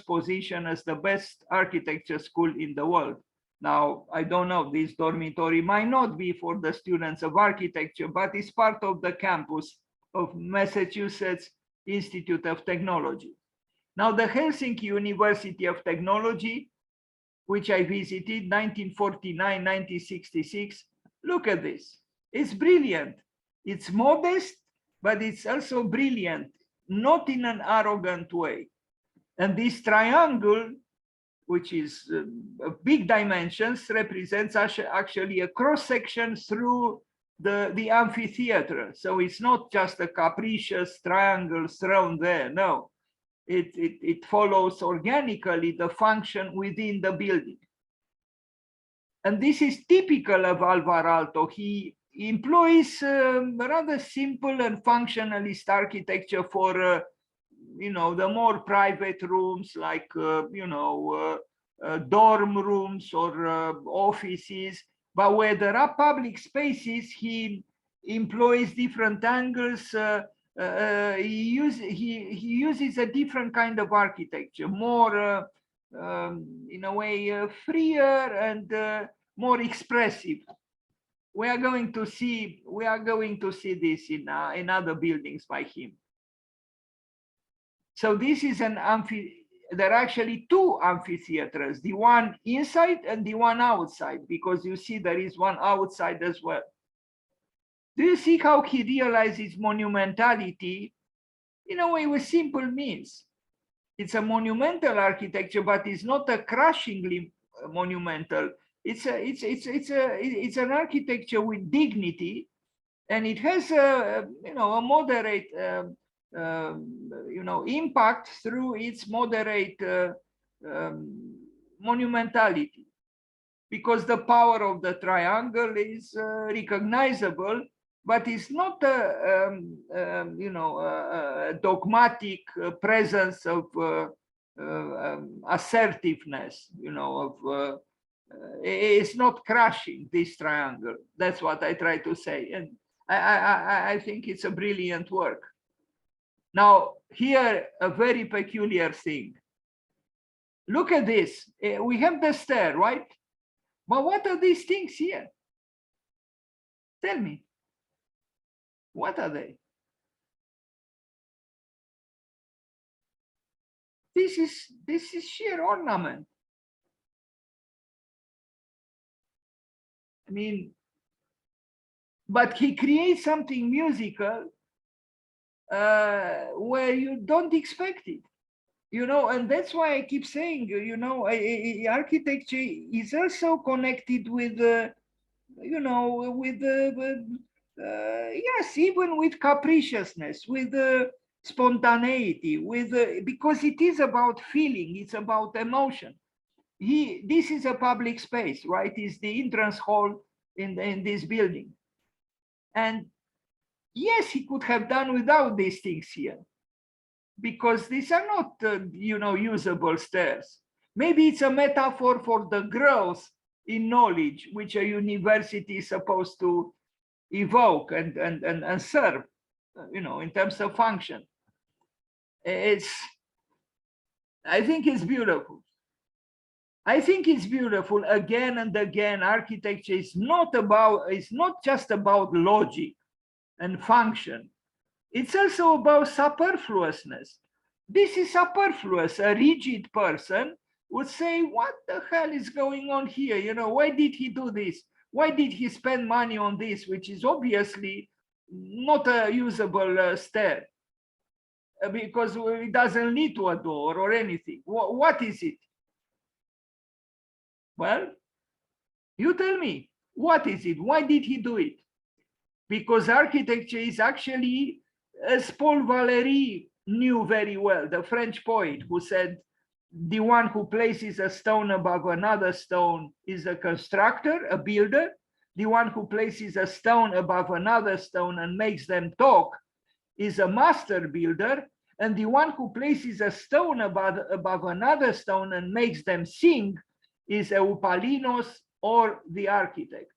position as the best architecture school in the world. Now, I don't know, this dormitory might not be for the students of architecture, but it's part of the campus of Massachusetts Institute of Technology. Now, the Helsinki University of Technology, which I visited 1949, 1966, look at this. It's brilliant. It's modest, but it's also brilliant, not in an arrogant way. And this triangle, which is big dimensions, represents actually a cross-section through the amphitheater. So it's not just a capricious triangle thrown there, no. It follows organically the function within the building. And this is typical of Alvar Aalto. He employs rather simple and functionalist architecture for the more private rooms, like dorm rooms or offices, but where there are public spaces, he employs different angles. He uses a different kind of architecture, more in a way freer and more expressive. We are going to see this in other buildings by him. So this is there are actually two amphitheaters, the one inside and the one outside, because you see there is one outside as well. Do you see how he realizes monumentality in a way with simple means? It's a monumental architecture, but it's not a crushingly monumental. It's an architecture with dignity, and it has a moderate impact through its moderate monumentality, because the power of the triangle is recognizable, but it's not a dogmatic presence of assertiveness. It's not crushing this triangle. That's what I try to say, and I think it's a brilliant work. Now, here, a very peculiar thing. Look at this. We have the stair, right? But what are these things here? Tell me. What are they? This is sheer ornament. I mean, but he creates something musical where you don't expect it, you know, and that's why I keep saying, you know, architecture is also connected with, you know, with yes, even with capriciousness, with spontaneity, with because it is about feeling, it's about emotion. This is a public space, right? It's the entrance hall in this building, and yes, he could have done without these things here, because these are not, you know, usable stairs. Maybe it's a metaphor for the growth in knowledge, which a university is supposed to evoke and serve, you know, in terms of function. I think it's beautiful. I think it's beautiful. Again and again, architecture is not just about logic and function. It's also about superfluousness. This is superfluous. A rigid person would say, what the hell is going on here? You know, why did he do this? Why did he spend money on this, which is obviously not a usable stair? Because it doesn't lead to a door or anything. What is it? Well, you tell me, what is it? Why did he do it? Because architecture is actually, as Paul Valéry knew very well, the French poet who said, the one who places a stone above another stone is a constructor, a builder. The one who places a stone above another stone and makes them talk is a master builder. And the one who places a stone above another stone and makes them sing is Eupalinos, or the architect.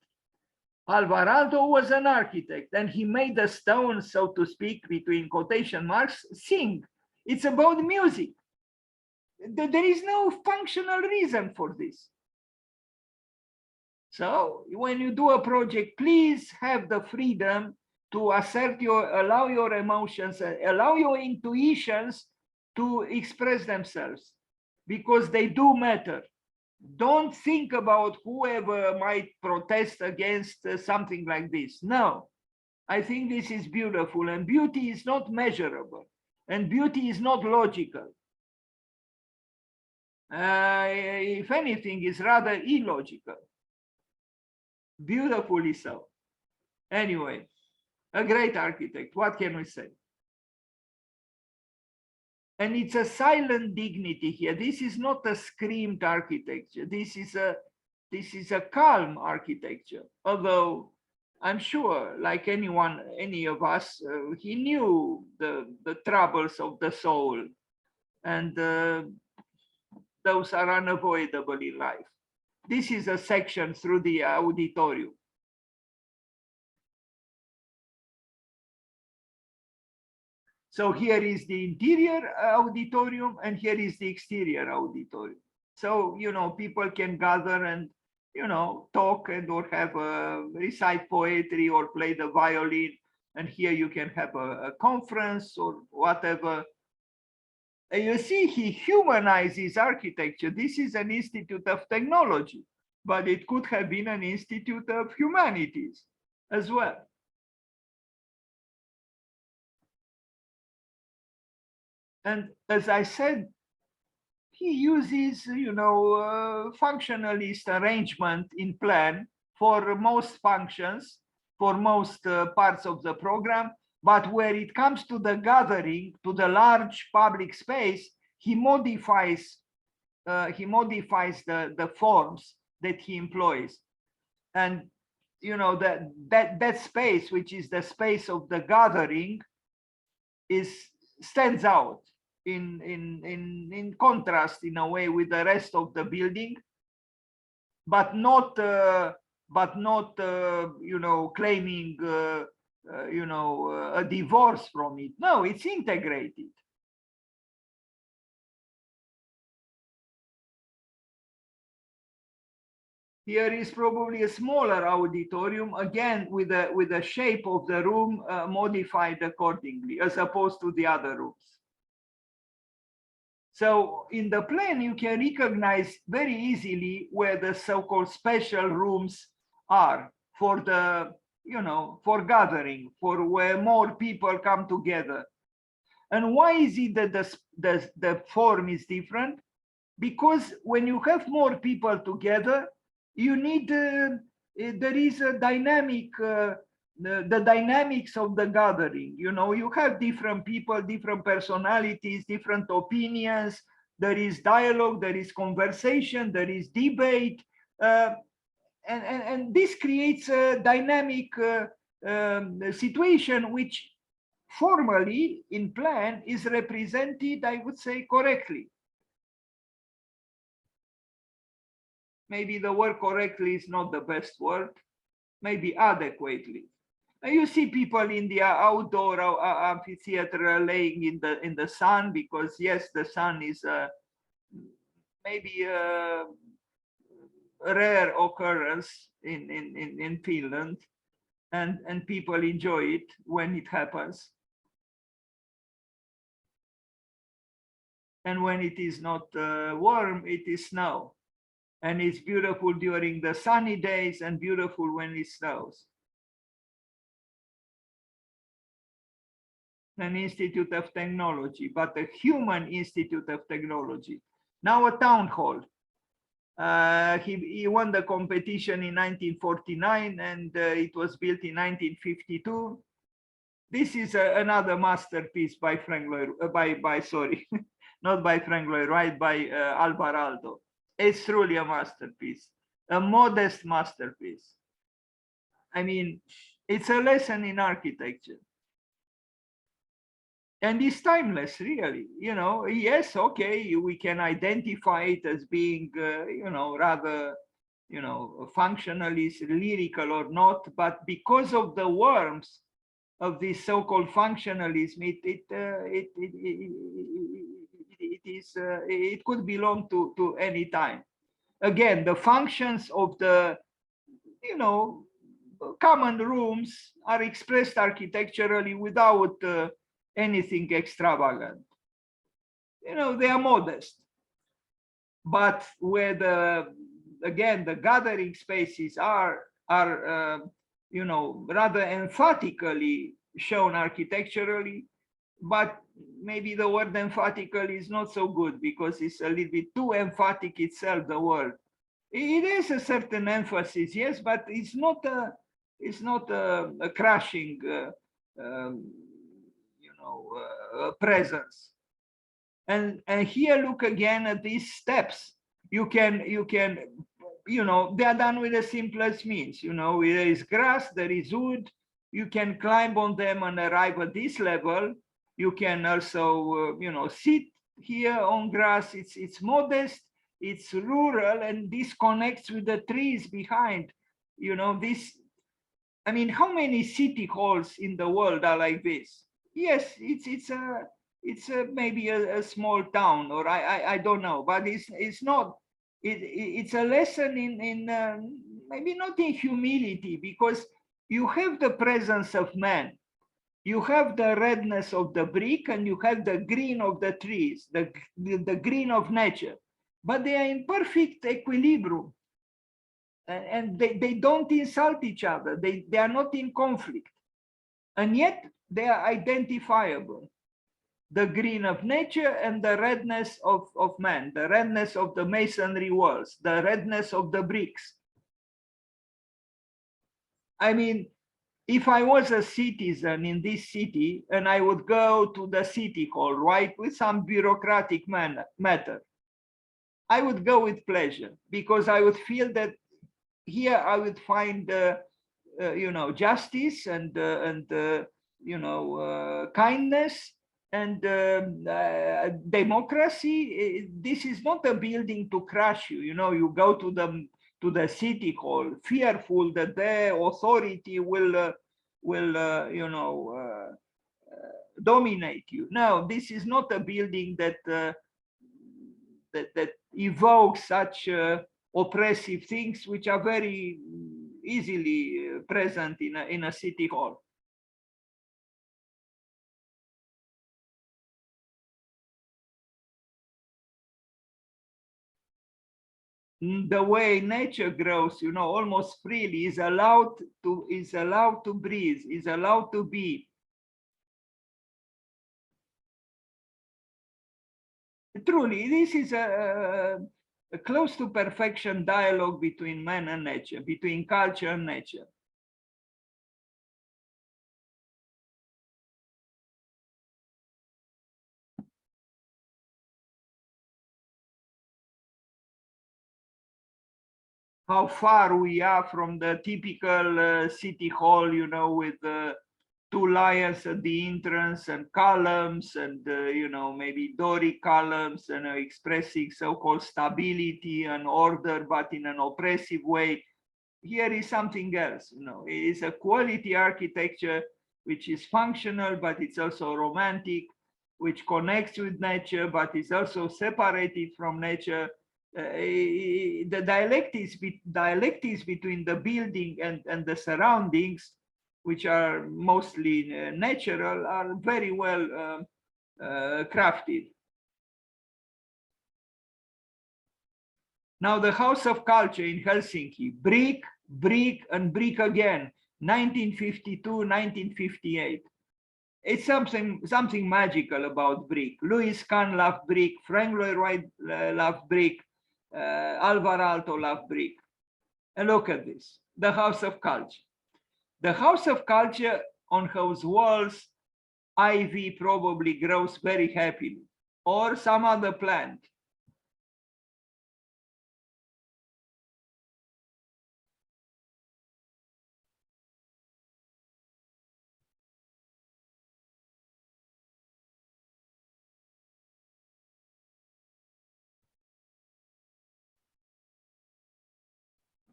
Alvar Aalto was an architect, and he made the stone, so to speak, between quotation marks, sing. It's about music. There is no functional reason for this. So when you do a project, please have the freedom to allow your emotions, allow your intuitions to express themselves, because they do matter. Don't think about whoever might protest against something like this. No, I think this is beautiful, and beauty is not measurable, and beauty is not logical. If anything, is rather illogical. Beautifully so. Anyway, a great architect, what can we say? And it's a silent dignity here. This is not a screamed architecture. This is a calm architecture. Although I'm sure, like any of us, he knew the troubles of the soul, and those are unavoidable in life. This is a section through the auditorium. So here is the interior auditorium, and here is the exterior auditorium. So, you know, people can gather and, you know, talk and or have recite poetry or play the violin. And here you can have a conference or whatever. And you see, he humanizes architecture. This is an institute of technology, but it could have been an institute of humanities as well. And as I said, he uses, you know, functionalist arrangement in plan for most functions, for most parts of the program. But where it comes to the gathering, to the large public space, he modifies the forms that he employs. And, you know, that space, which is the space of the gathering, stands out in contrast, in a way, with the rest of the building, but not you know, claiming a divorce from it. No, it's integrated. Here is probably a smaller auditorium, again with the shape of the room modified accordingly, as opposed to the other rooms. So in the plan, you can recognize very easily where the so-called special rooms are for the, for gathering, for where more people come together. And why is it that the form is different? Because when you have more people together, you need, there is a dynamic, the dynamics of the gathering. You have different people, different personalities, different opinions. There is dialogue, there is conversation, there is debate. And this creates a dynamic situation which formally in plan is represented, I would say, correctly. Maybe the word correctly is not the best word, maybe adequately. And you see people in the outdoor amphitheater laying in the sun, because yes, the sun is maybe a rare occurrence in Finland, and people enjoy it when it happens. And when it is not warm, it is snow. And it's beautiful during the sunny days and beautiful when it snows. An institute of technology, but a human institute of technology. Now a town hall. He won the competition in 1949, and it was built in 1952. This is another masterpiece by Frank Lloyd, sorry, not by Frank Lloyd Wright, by Alvar Aalto. It's truly a masterpiece, a modest masterpiece. I mean, it's a lesson in architecture. And it's timeless, really. Yes, okay, we can identify it as being, rather, functionalist, lyrical or not, but because of the warmth of this so-called functionalism, it could belong to any time. Again, the functions of the, common rooms are expressed architecturally without anything extravagant. They are modest. But where again, the gathering spaces are rather emphatically shown architecturally, but maybe the word emphatically is not so good, because it's a little bit too emphatic itself, the word. It is a certain emphasis, yes, but it's not a crashing presence. And here, look again at these steps. You can they are done with the simplest means. There is grass, there is wood. You can climb on them and arrive at this level. You can also sit here on grass. It's modest, it's rural, and this connects with the trees behind. This, I mean, how many city halls in the world are like this? Yes, it's maybe a small town, or I don't know, but it's not. It's a lesson in maybe not in humility, because you have the presence of man, you have the redness of the brick, and you have the green of the trees, the green of nature, but they are in perfect equilibrium, and they don't insult each other. They are not in conflict, and yet they are identifiable. The green of nature and the redness of man, the redness of the masonry walls, the redness of the bricks. I mean, if I was a citizen in this city and I would go to the city hall, right, with some bureaucratic matter, I would go with pleasure, because I would feel that here I would find, justice and kindness and democracy. This is not a building to crush you. You go to the city hall fearful that their authority will you know, dominate you. No, this is not a building that that evokes such oppressive things, which are very easily present in a city hall. The way nature grows, you know, almost freely, is allowed to breathe, is allowed to be. Truly, this is a close to perfection dialogue between man and nature, between culture and nature. How far we are from the typical city hall, you know, with two lions at the entrance and columns and, you know, maybe Doric columns and expressing so-called stability and order, but in an oppressive way. Here is something else, you know, it is a quality architecture, which is functional, but it's also romantic, which connects with nature, but is also separated from nature. The dialectics between the building and the surroundings, which are mostly natural, are very well crafted. Now, the House of Culture in Helsinki, brick, brick, and brick again, 1952, 1958. It's something magical about brick. Louis Kahn loved brick, Frank Lloyd Wright loved brick, Alvar Aalto loved brick. And look at this, the House of Culture. The House of Culture, on whose walls ivy probably grows very happily, or some other plant.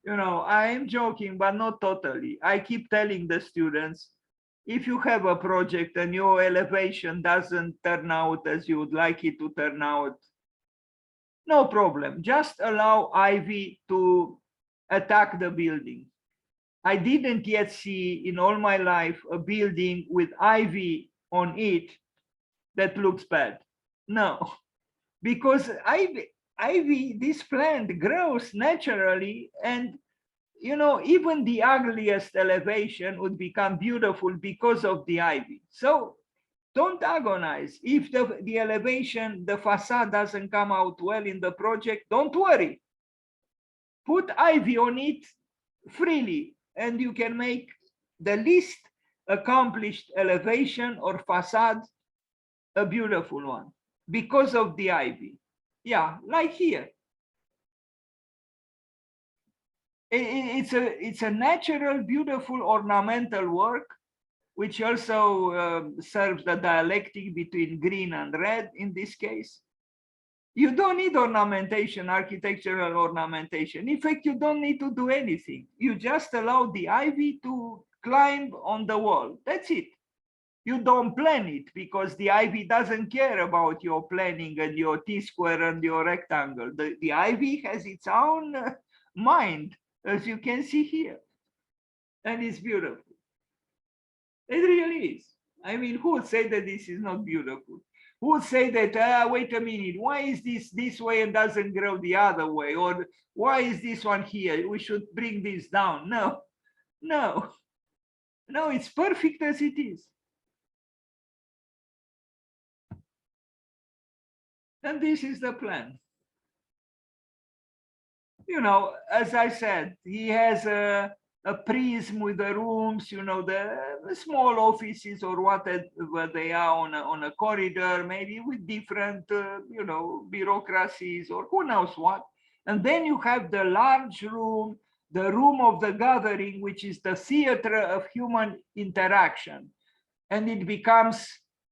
You know, I am joking, but not totally. I keep telling the students, if you have a project and your elevation doesn't turn out as you would like it to turn out, no problem. Just allow ivy to attack the building. I didn't yet see in all my life a building with ivy on it that looks bad. No, because ivy, this plant grows naturally, and you know, even the ugliest elevation would become beautiful because of the ivy. So don't agonize. If the elevation, the facade doesn't come out well in the project, don't worry. Put ivy on it freely, and you can make the least accomplished elevation or facade a beautiful one because of the ivy. Yeah, like here. It's a natural, beautiful, ornamental work, which also serves the dialectic between green and red in this case. You don't need ornamentation, architectural ornamentation. In fact, you don't need to do anything. You just allow the ivy to climb on the wall. That's it. You don't plan it because the ivy doesn't care about your planning and your T-square and your rectangle. The ivy has its own mind, as you can see here. And it's beautiful. It really is. I mean, who would say that this is not beautiful? Who would say that, wait a minute, why is this way and doesn't grow the other way? Or why is this one here? We should bring this down. No, no, no, it's perfect as it is. And this is the plan. You know, as I said, he has a prism with the rooms, you know, the small offices or whatever they are on a corridor, maybe with different, you know, bureaucracies or who knows what. And then you have the large room, the room of the gathering, which is the theater of human interaction. And it becomes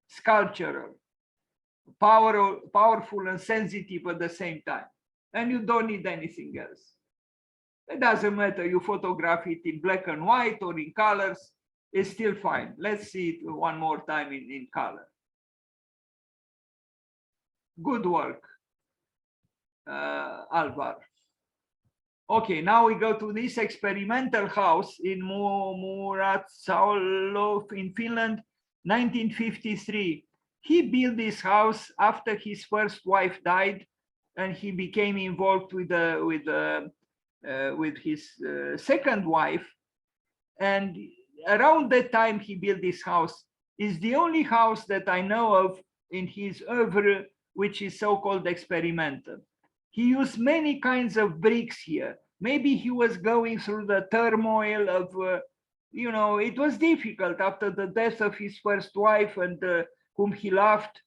sculptural, powerful and sensitive at the same time. And you don't need anything else. It doesn't matter, you photograph it in black and white or in colors. It's still fine. Let's see it one more time in color. Good work, Alvar. Okay, now we go to this experimental house in Muratsalo in Finland, 1953. He built this house after his first wife died, and he became involved with his second wife. And around that time he built this house. Is the only house that I know of in his oeuvre which is so-called experimental. He used many kinds of bricks here. Maybe he was going through the turmoil of, you know, it was difficult after the death of his first wife and whom he loved,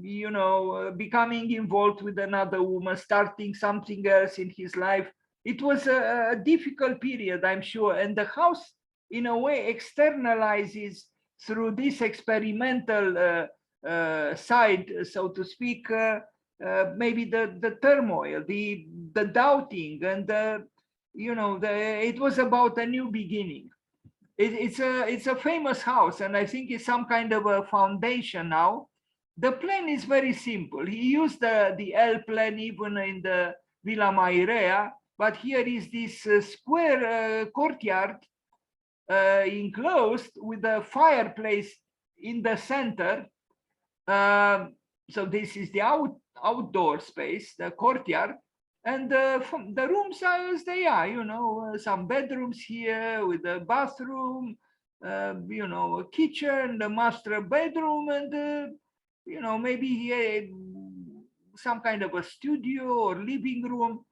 you know, becoming involved with another woman, starting something else in his life. It was a difficult period, I'm sure. And the house, in a way, externalizes through this experimental side, so to speak, maybe the turmoil, the doubting, and you know, it was about a new beginning. It's a famous house, and I think it's some kind of a foundation now. The plan is very simple. He used the L plan even in the Villa Mairea, but here is this square courtyard enclosed with a fireplace in the center. So this is the outdoor space, the courtyard, and the rooms are as they are, you know, some bedrooms here with a bathroom, you know, a kitchen, the master bedroom, and you know, maybe here some kind of a studio or living room.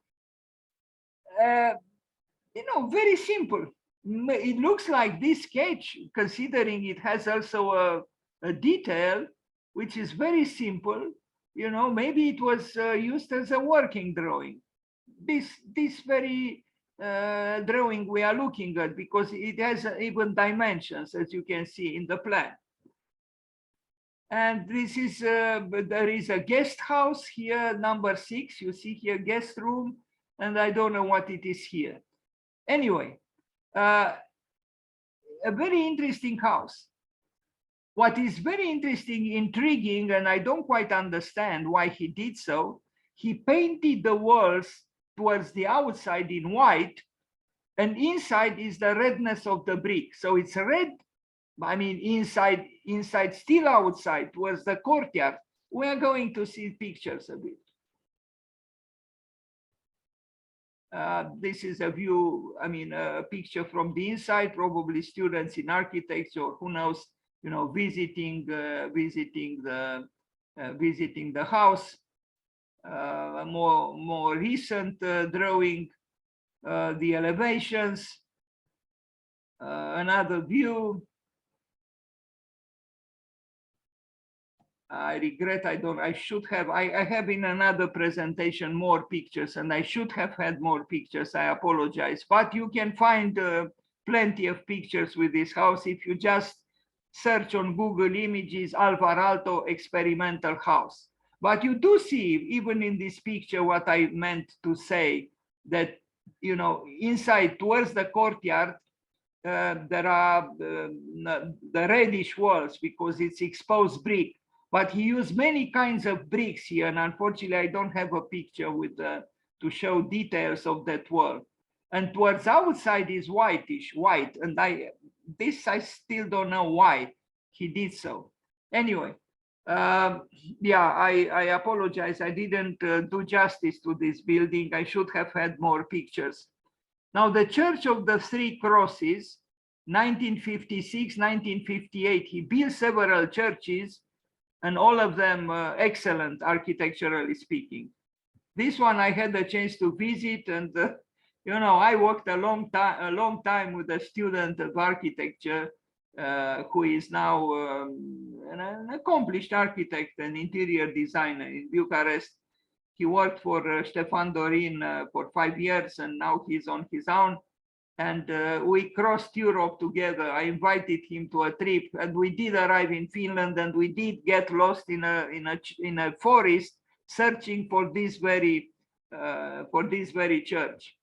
You know, very simple. It looks like this sketch, considering it has also a detail which is very simple. You know, maybe it was used as a working drawing. This very drawing we are looking at, because it has even dimensions, as you can see in the plan. And this is, there is a guest house here, number 6. You see here, guest room, and I don't know what it is here. Anyway, a very interesting house. What is very interesting, intriguing, and I don't quite understand why he did so, he painted the walls towards the outside in white, and inside is the redness of the brick. So it's red, I mean, inside, still outside, towards the courtyard. We are going to see pictures of it. This is a view, I mean, a picture from the inside, probably students in architecture, or who knows, you know, visiting the house. A more recent drawing, the elevations, another view. I regret I should have, I have in another presentation more pictures, and I should have had more pictures. I apologize, but you can find plenty of pictures with this house if you just search on Google Images Alvar Aalto experimental house. But you do see, even in this picture, what I meant to say, that, you know, inside towards the courtyard, there are the reddish walls because it's exposed brick. But he used many kinds of bricks here, and unfortunately, I don't have a picture with to show details of that wall. And towards outside is whitish, white, and I still don't know why he did so. Anyway, yeah, I apologize. I didn't do justice to this building. I should have had more pictures. Now, the Church of the Three Crosses, 1956, 1958, he built several churches, and all of them excellent architecturally speaking. This one I had the chance to visit, and you know, I worked a long time with a student of architecture who is now an accomplished architect and interior designer in Bucharest. He worked for Stefan Dorin for 5 years, and now he's on his own. And we crossed Europe together. I invited him to a trip, and we did arrive in Finland, and we did get lost in a forest searching for this very church.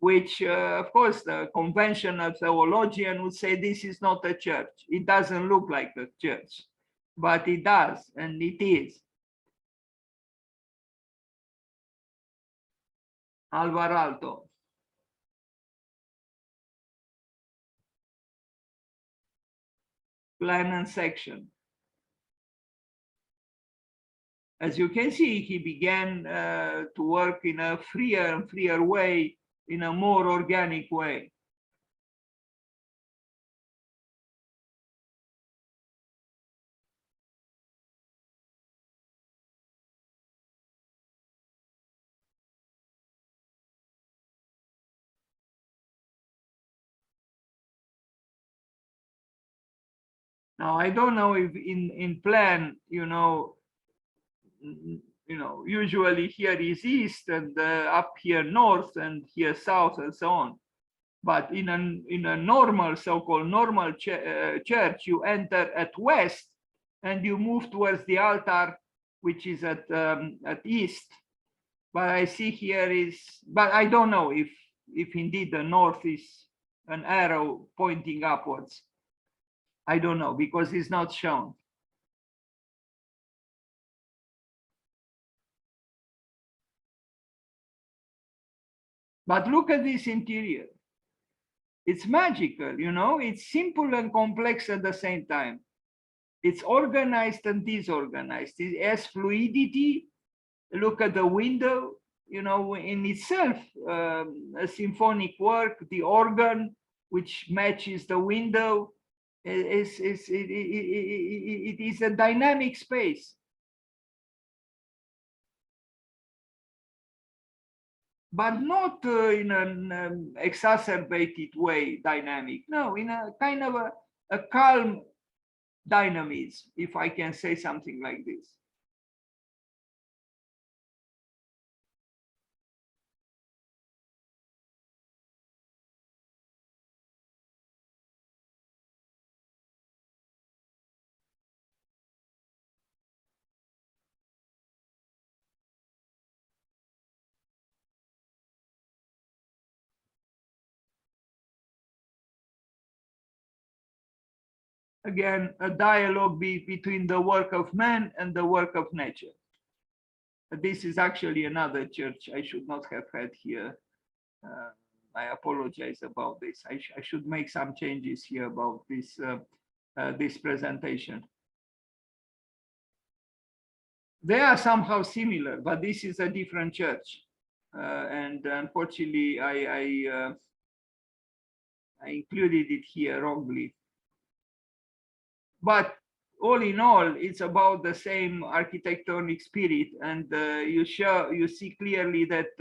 which of course the conventional theologian would say this is not a church. It doesn't look like a church, but it does, and it is. Alvar Aalto. Plan and section. As you can see, he began to work in a freer and freer way, in a more organic way. Now, I don't know if in plan, usually here is east, and up here north, and here south, and so on. But in a normal, so-called normal church, you enter at west, and you move towards the altar, which is at east. But I see here is, but I don't know if indeed the north is an arrow pointing upwards. I don't know, because it's not shown. But look at this interior. It's magical, it's simple and complex at the same time. It's organized and disorganized. It has fluidity. Look at the window, in itself, a symphonic work. The organ, which matches the window, it is a dynamic space. But not in an exacerbated way dynamic. No, in a kind of a calm dynamism, if I can say something like this. Again, a dialogue between the work of man and the work of nature. This is actually another church I should not have had here. I apologize about this. I should make some changes here about this this presentation. They are somehow similar, but this is a different church, and unfortunately, I included it here wrongly. But all in all, it's about the same architectonic spirit, and you see clearly that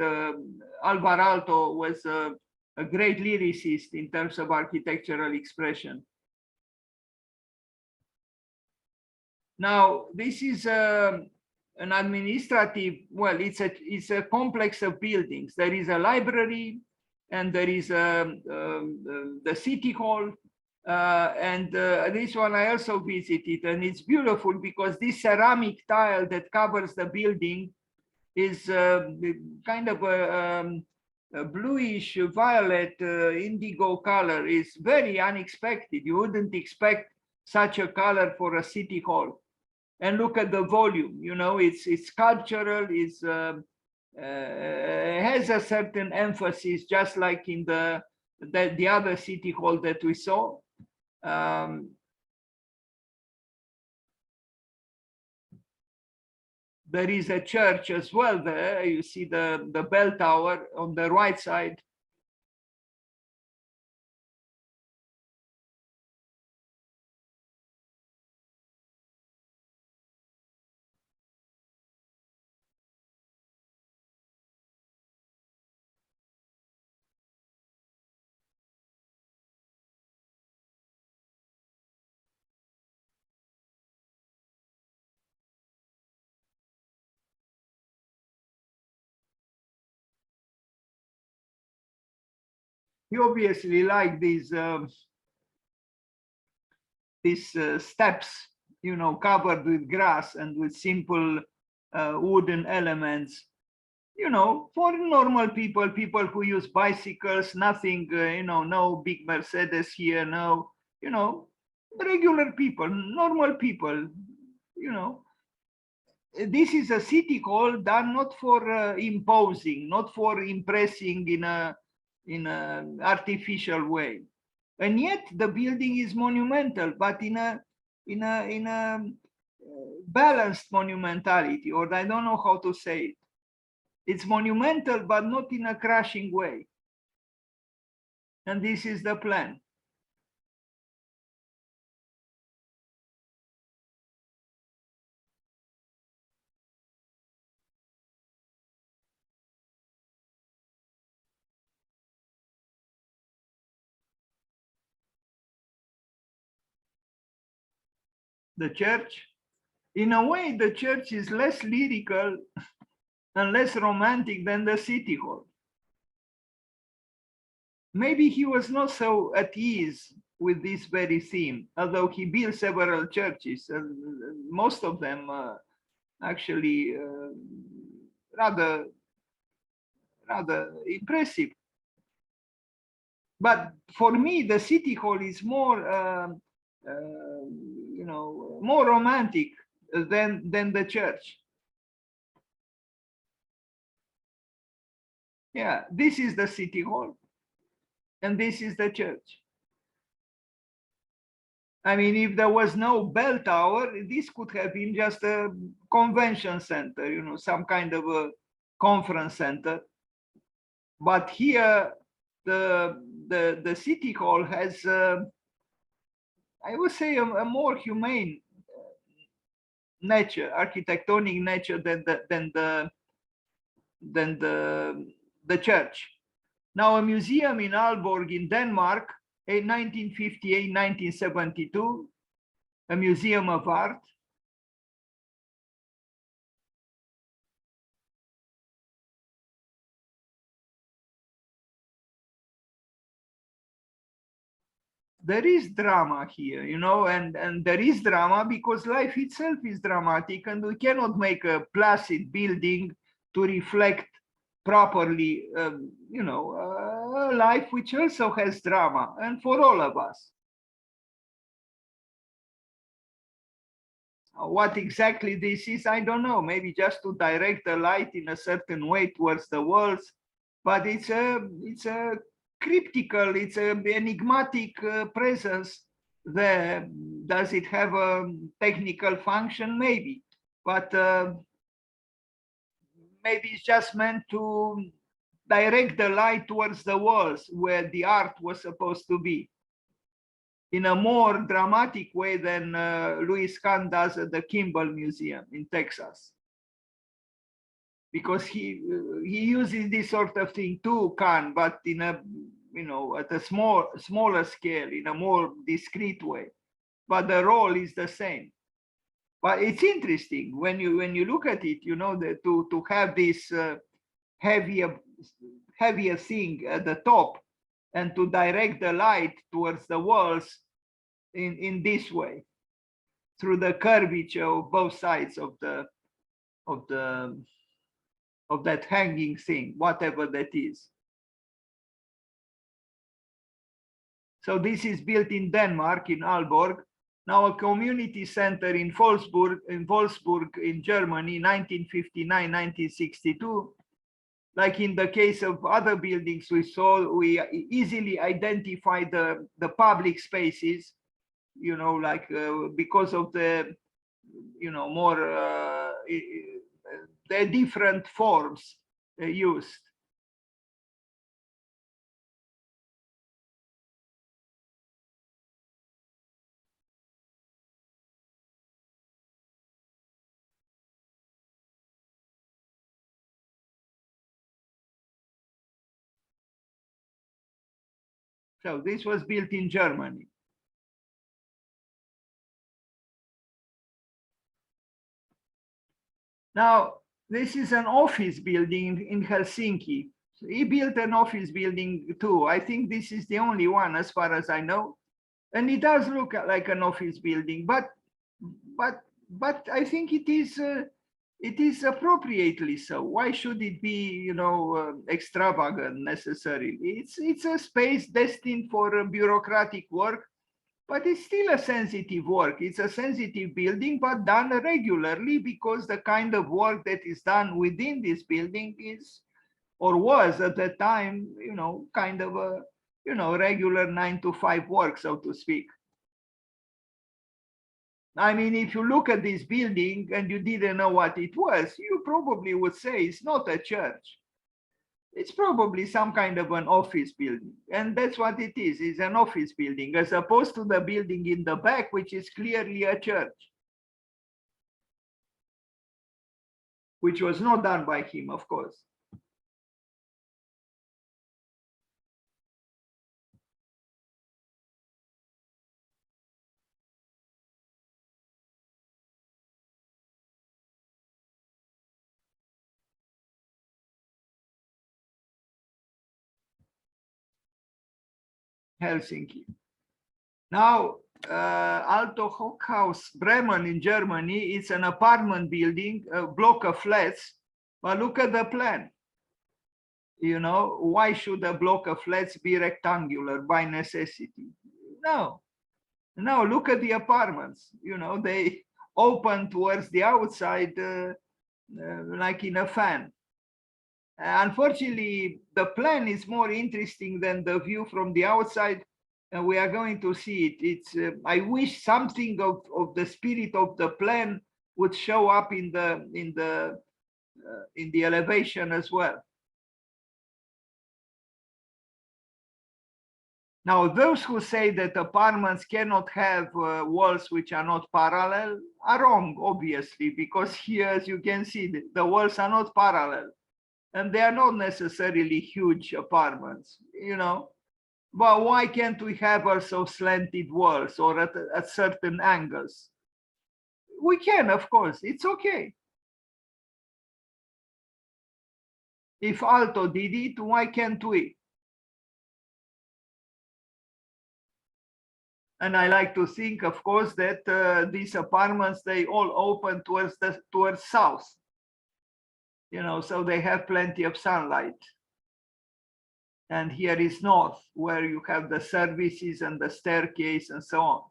Alvar Aalto was a great lyricist in terms of architectural expression. Now, this is an administrative, well, it's a complex of buildings. There is a library, and there is the city hall, and this one I also visited, and it's beautiful because this ceramic tile that covers the building is kind of a bluish violet indigo color. Is very unexpected. You wouldn't expect such a color for a city hall. And look at the volume, it's sculptural, it's has a certain emphasis, just like in the other city hall that we saw. There is a church as well there. You see the bell tower on the right side. You obviously like these steps, covered with grass and with simple wooden elements. you know, for normal people, people who use bicycles, nothing, you know, no big Mercedes here, no, you know, regular people, normal people, you know. This is a city hall done not for imposing, not for impressing in a artificial way, and yet the building is monumental, but in a balanced monumentality, or I don't know how to say it. It's monumental, but not in a crashing way. And this is the plan. The church, in a way, the church is less lyrical and less romantic than the city hall. Maybe he was not so at ease with this very theme, although he built several churches, and most of them actually rather impressive. But for me, the city hall is more, you know, more romantic than the church. Yeah, this is the city hall, and this is the church. I mean, if there was no bell tower, this could have been just a convention center, you know, some kind of a conference center. But here, the city hall has, I would say, a more humane nature, architectonic nature than the church. Now, a museum in Aalborg in Denmark, in 1958, 1972, a museum of art. There is drama here, you know, and there is drama because life itself is dramatic, and we cannot make a placid building to reflect properly, you know, a life which also has drama, and for all of us. What exactly this is, I don't know. Maybe just to direct the light in a certain way towards the walls, but it's a cryptical, it's an enigmatic presence there. Does it have a technical function? Maybe, but maybe it's just meant to direct the light towards the walls where the art was supposed to be, in a more dramatic way than Louis Kahn does at the Kimball Museum in Texas. Because he uses this sort of thing too, Kahn, but in a, you know, at a smaller scale, in a more discreet way. But the role is the same. But it's interesting when you look at it, you know, that to have this heavier thing at the top, and to direct the light towards the walls in this way, through the curvature of both sides of that hanging thing, whatever that is. So this is built in Denmark, in Aalborg. Now a community center in Wolfsburg in Germany, 1959, 1962. Like in the case of other buildings we saw, we easily identify the public spaces, you know, like because of the, you know, more the different forms used. So this was built in Germany. Now, this is an office building in Helsinki. So he built an office building too. I think this is the only one as far as I know. And it does look like an office building, but I think it is it is appropriately so. Why should it be, extravagant necessarily? It's a space destined for bureaucratic work, but it's still a sensitive work. It's a sensitive building, but done regularly, because the kind of work that is done within this building is, or was at the time, kind of a, regular 9 to 5 work, so to speak. I mean, if you look at this building and you didn't know what it was, you probably would say it's not a church. It's probably some kind of an office building. And that's what it is. It's an office building, as opposed to the building in the back, which is clearly a church, which was not done by him, of course. Helsinki. Now, Aalto Hochhaus, Bremen in Germany, it's an apartment building, a block of flats. But look at the plan. Why should a block of flats be rectangular by necessity? No, look at the apartments. They open towards the outside like in a fan. Unfortunately, the plan is more interesting than the view from the outside, and we are going to see it. It's I wish something of the spirit of the plan would show up in the elevation as well. Now, those who say that apartments cannot have walls which are not parallel are wrong, obviously, because here, as you can see, the walls are not parallel. And they are not necessarily huge apartments, But why can't we have also slanted walls or at certain angles? We can, of course, it's okay. If Aalto did it, why can't we? And I like to think, of course, that these apartments, they all open towards south. So they have plenty of sunlight. And here is north, where you have the services and the staircase and so on.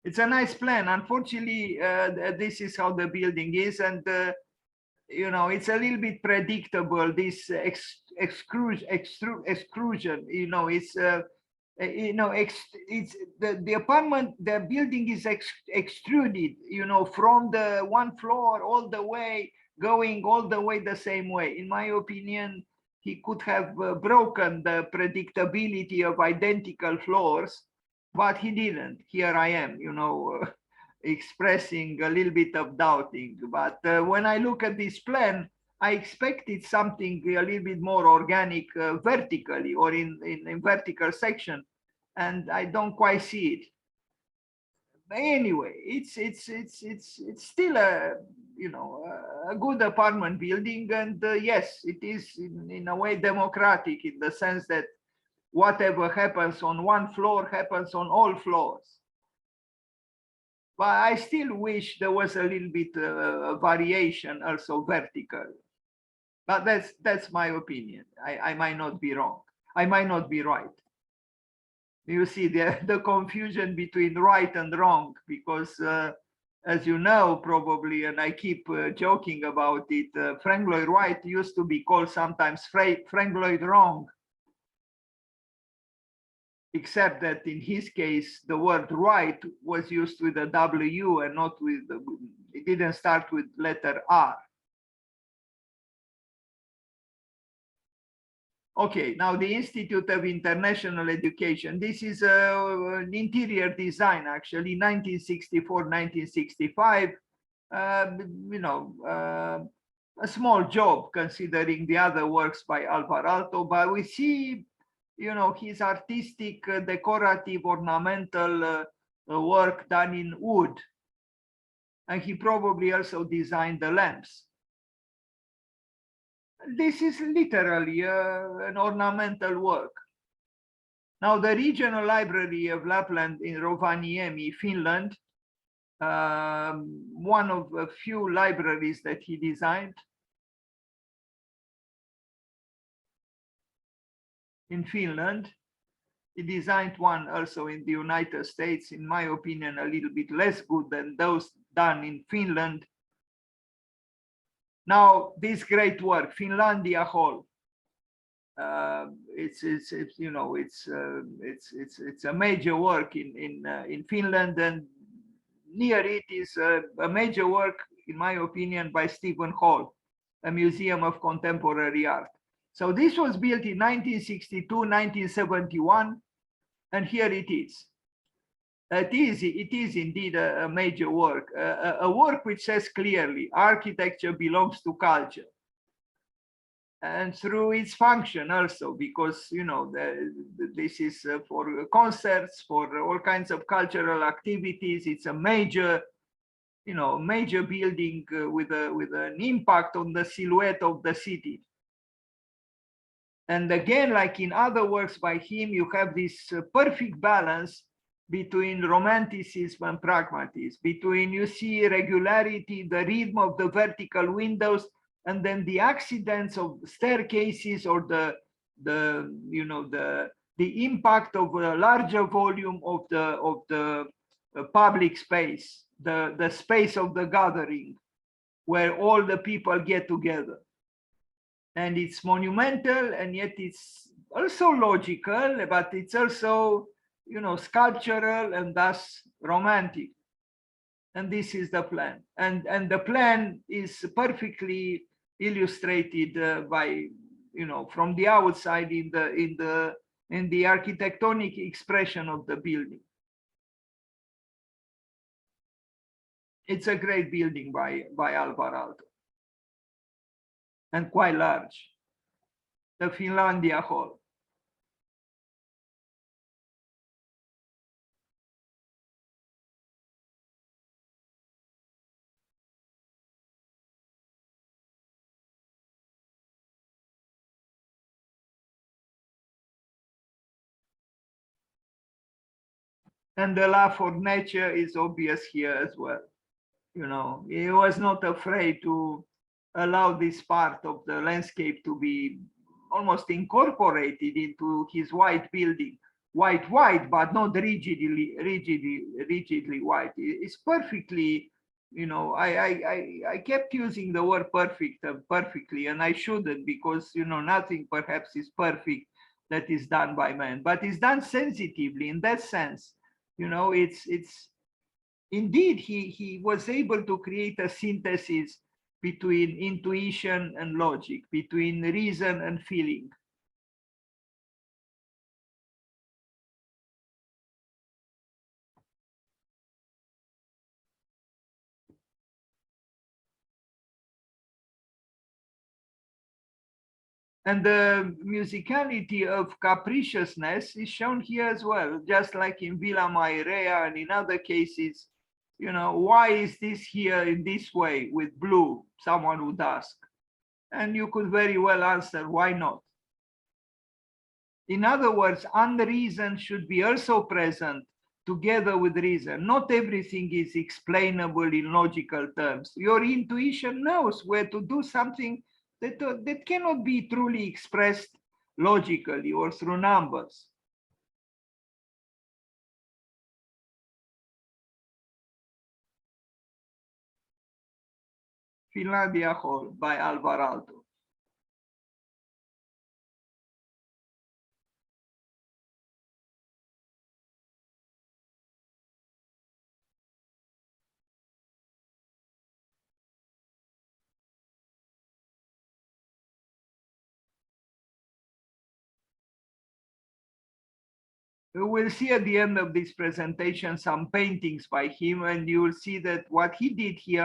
It's a nice plan. Unfortunately, this is how the building is. And, it's a little bit predictable, this exclusion. It's the apartment, the building is extruded, from the one floor all the way, going all the way the same way. In my opinion, he could have broken the predictability of identical floors, but he didn't. Here I am, expressing a little bit of doubting. But when I look at this plan, I expected something a little bit more organic vertically, or in vertical section, and I don't quite see it. But anyway, it's still a good apartment building, and yes, it is in a way democratic, in the sense that whatever happens on one floor happens on all floors. But I still wish there was a little bit variation also vertical. But that's my opinion. I might not be wrong. I might not be right. You see the confusion between right and wrong, because as you know, probably, and I keep joking about it, Frank Lloyd Wright used to be called sometimes Frank Lloyd Wrong. Except that in his case, the word right was used with a W and not with, it didn't start with letter R. Okay, now the Institute of International Education. This is an interior design, actually, 1964, 1965. A small job considering the other works by Alvar Aalto, but we see, his artistic, decorative, ornamental work done in wood. And he probably also designed the lamps. This is literally an ornamental work. Now, the regional library of Lapland in Rovaniemi, Finland, one of a few libraries that he designed in Finland. He designed one also in the United States, in my opinion, a little bit less good than those done in Finland. Now, this great work, Finlandia Hall, it's you know it's a major work in Finland, and near it is a major work, in my opinion, by Stephen Hall, a museum of contemporary art. So this was built in 1962, 1971, and here it is. It is indeed a major work, a work which says clearly architecture belongs to culture, and through its function also, because you know this is for concerts, for all kinds of cultural activities. It's a major, you know, major building with an impact on the silhouette of the city. And again, like in other works by him, you have this perfect balance between romanticism and pragmatism, between, you see, regularity, the rhythm of the vertical windows, and then the accidents of staircases, or the impact of a larger volume of the public space, the space of the gathering, where all the people get together. And it's monumental, and yet it's also logical, but it's also, you know, sculptural and thus romantic. And this is the plan. And the plan is perfectly illustrated by, you know, from the outside in the architectonic expression of the building. It's a great building by Alvar Aalto, and quite large, the Finlandia Hall. And the love for nature is obvious here as well. You know, he was not afraid to allow this part of the landscape to be almost incorporated into his white building. White, but not rigidly white. It's perfectly, you know, I kept using the word perfect perfectly, and I shouldn't, because, you know, nothing perhaps is perfect that is done by man, but it's done sensitively in that sense. You know, it's indeed, he was able to create a synthesis between intuition and logic, between reason and feeling. And the musicality of capriciousness is shown here as well, just like in Villa Mairea and in other cases. You know, why is this here in this way with blue? Someone would ask. And you could very well answer, why not? In other words, unreason should be also present together with reason. Not everything is explainable in logical terms. Your intuition knows where to do something that cannot be truly expressed logically or through numbers. Finlandia Hall by Alvar Aalto. We will see at the end of this presentation some paintings by him, and you will see that what he did here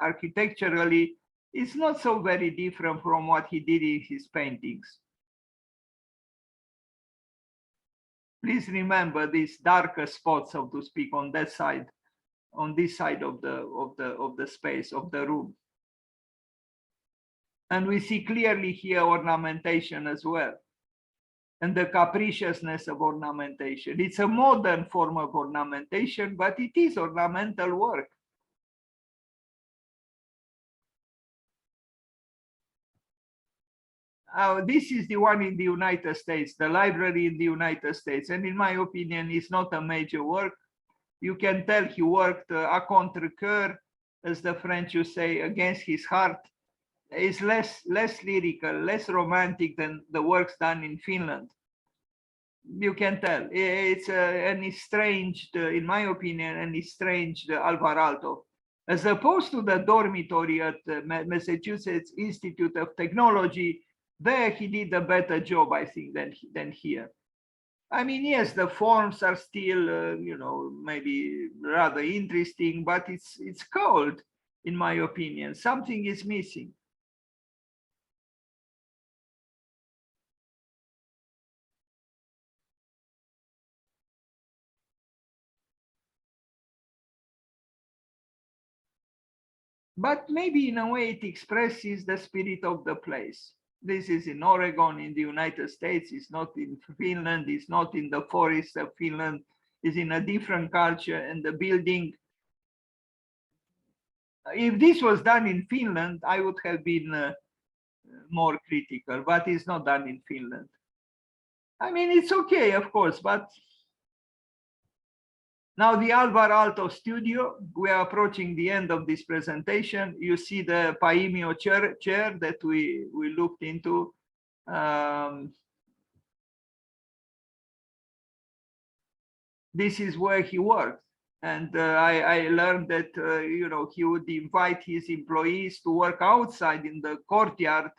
architecturally is not so very different from what he did in his paintings. Please remember these darker spots, so to speak, on that side, on this side of the space of the room. And we see clearly here ornamentation as well. and the capriciousness of ornamentation. It's a modern form of ornamentation, but it is ornamental work. This is the one in the United States, the library in the United States. And in my opinion, it's not a major work. You can tell he worked à contre-cœur, as the French would say, against his heart. It's less lyrical, less romantic than the works done in Finland. You can tell. It's an estranged, in my opinion, an estranged Alvar Aalto. As opposed to the dormitory at the Massachusetts Institute of Technology, there he did a better job, I think, than here. I mean, yes, the forms are still, you know, maybe rather interesting, but it's cold, in my opinion. Something is missing. But maybe in a way it expresses the spirit of the place. This is in Oregon, in the United States. It's not in Finland. It's not in the forests of Finland. It's in a different culture. And the building, if this was done in Finland, I would have been more critical, but it's not done in Finland. I mean, it's okay, of course, but now the Alvar Aalto studio, we are approaching the end of this presentation. You see the Paimio chair that we looked into. This is where he worked. And I learned that, you know, he would invite his employees to work outside in the courtyard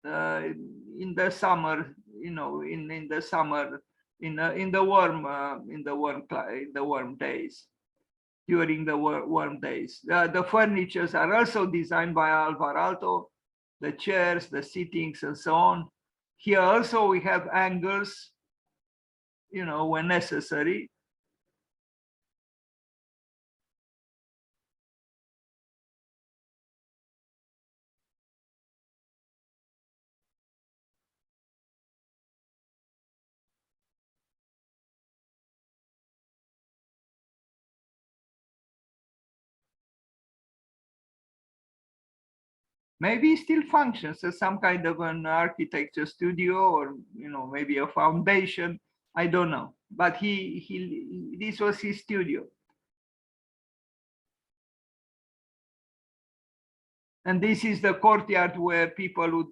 in the summer, you know, in the summer, in the warm days, during the warm days. The furnitures are also designed by Alvar Aalto, the chairs, the sittings, and so on. Here also we have angles, you know, when necessary. Maybe it still functions as some kind of an architecture studio, or, you know, maybe a foundation. I don't know. But this was his studio. And this is the courtyard where people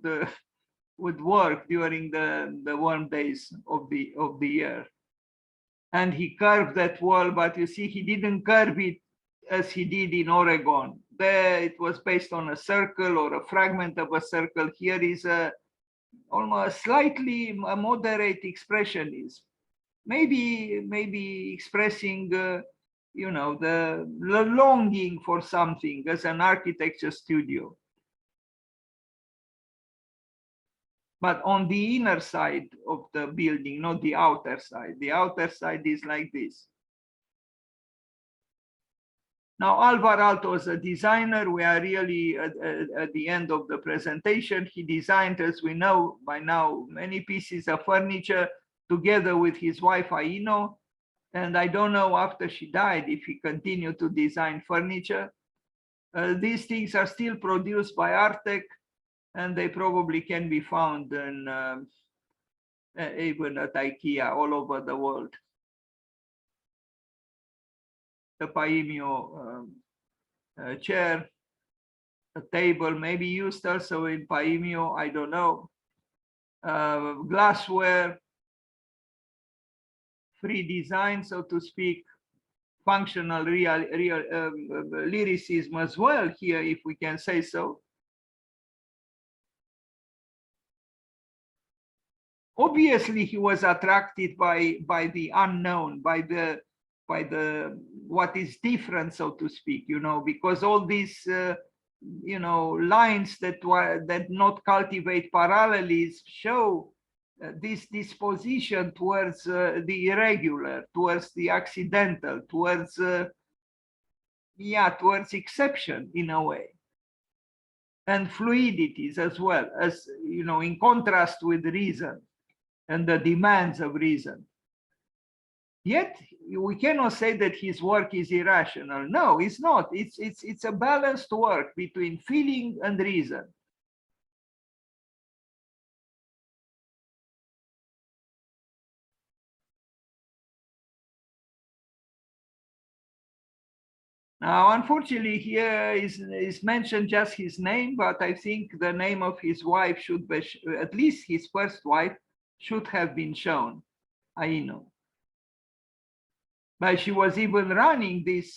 would work during the warm days of the year. And he curved that wall, but you see, he didn't curve it as he did in Oregon. There it was based on a circle or a fragment of a circle. Here is almost slightly a moderate expressionism, maybe expressing you know, the longing for something as an architecture studio. But on the inner side of the building, not the outer side. The outer side is like this. Now, Alvar Aalto is a designer. We are really at the end of the presentation. He designed, as we know by now, many pieces of furniture together with his wife, Aino. And I don't know after she died if he continued to design furniture. These things are still produced by Artec, and they probably can be found in, even at IKEA all over the world. The Paimio chair, a table, maybe used also in Paimio, I don't know. Glassware, free design, so to speak, functional lyricism as well here, if we can say so. Obviously, he was attracted by the unknown, by the what is different, so to speak, you know, because all these you know, lines that not cultivate parallelism show this disposition towards the irregular, towards the accidental, towards towards exception in a way, and fluidities as well, as, you know, in contrast with reason. and the demands of reason. Yet we cannot say that his work is irrational. No, it's not. It's a balanced work between feeling and reason. Now, unfortunately, here is mentioned just his name, but I think the name of his wife should be, at least his first wife, should have been shown, Aino. But she was even running this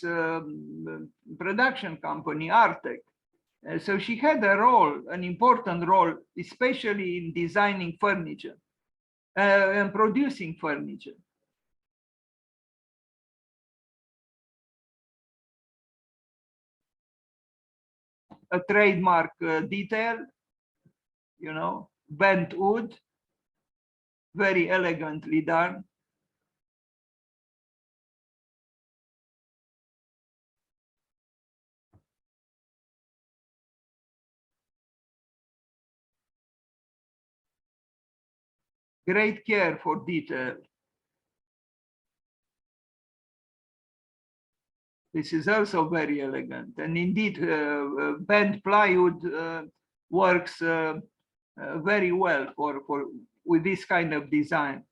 production company, Artec. So she had a role, an important role, especially in designing furniture and producing furniture. A trademark detail, you know, bent wood, very elegantly done. Great care for detail. This is also very elegant. And indeed, bent plywood works very well with this kind of design.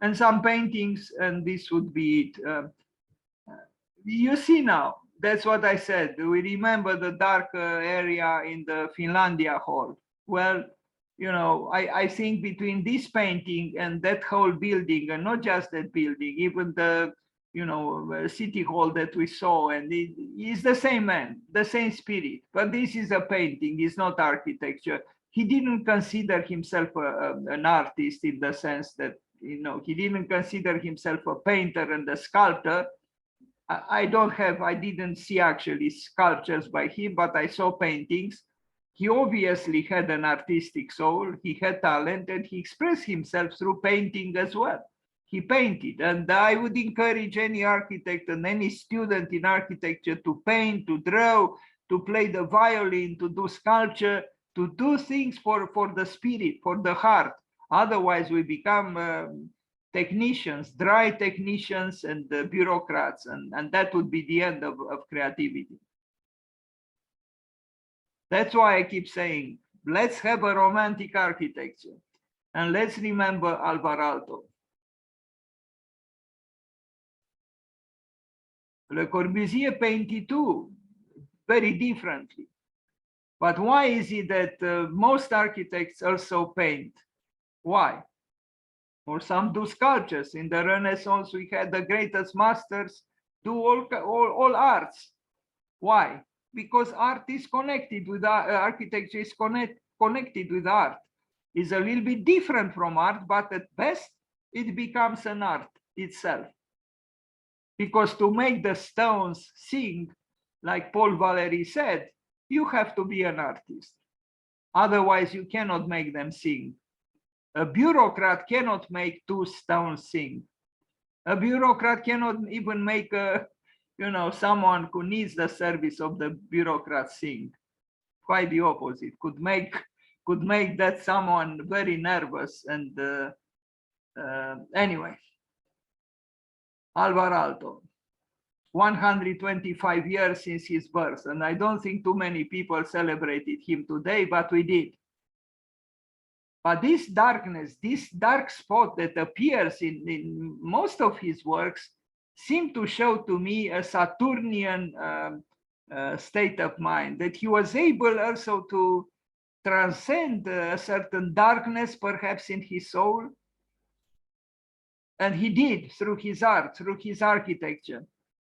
And some paintings, and this would be it. You see now, that's what I said. We remember the dark area in the Finlandia Hall. Well, you know, I think between this painting and that whole building, and not just that building, even the, you know, city hall that we saw, and it is the same man, the same spirit. But this is a painting, it's not architecture. He didn't consider himself an artist in the sense that, you know, he didn't consider himself a painter and a sculptor. I didn't see actually sculptures by him, but I saw paintings. He obviously had an artistic soul, he had talent, and he expressed himself through painting as well. He painted, and I would encourage any architect and any student in architecture to paint, to draw, to play the violin, to do sculpture, to do things for the spirit, for the heart. Otherwise, we become technicians, dry technicians and bureaucrats, and that would be the end of creativity. That's why I keep saying, let's have a romantic architecture, and let's remember Alvar Aalto. Le Corbusier painted too, very differently. But why is it that most architects also paint? Why? Or some do sculptures. In the Renaissance, we had the greatest masters do all arts. Why? Because art is connected with architecture is connected with art. It's a little bit different from art, but at best, it becomes an art itself. Because to make the stones sing, like Paul Valéry said, you have to be an artist. Otherwise, you cannot make them sing. A bureaucrat cannot make two stones sing. A bureaucrat cannot even make someone who needs the service of the bureaucrat sing. Quite the opposite. Could make that someone very nervous. And anyway, Alvar Aalto, 125 years since his birth, and I don't think too many people celebrated him today, but we did. But this darkness, this dark spot that appears in most of his works, seemed to show to me a Saturnian state of mind, that he was able also to transcend a certain darkness, perhaps in his soul. And he did through his art, through his architecture.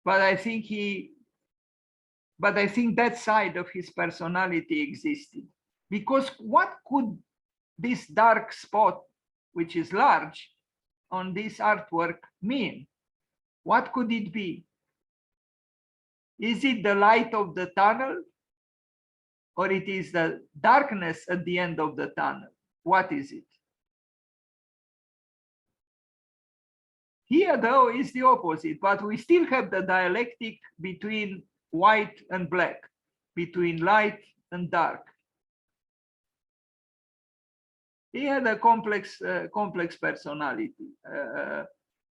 But I think that side of his personality existed. Because what could this dark spot, which is large, on this artwork mean? What could it be? Is it the light of the tunnel? Or it is the darkness at the end of the tunnel? What is it? Here, though, is the opposite, but we still have the dialectic between white and black, between light and dark. He had a complex personality.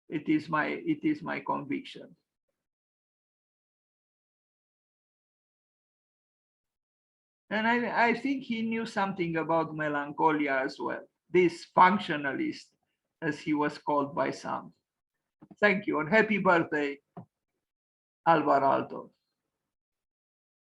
It is my conviction. And I think he knew something about melancholia as well, this functionalist, as he was called by some. Thank you, and happy birthday, Alvar Aalto.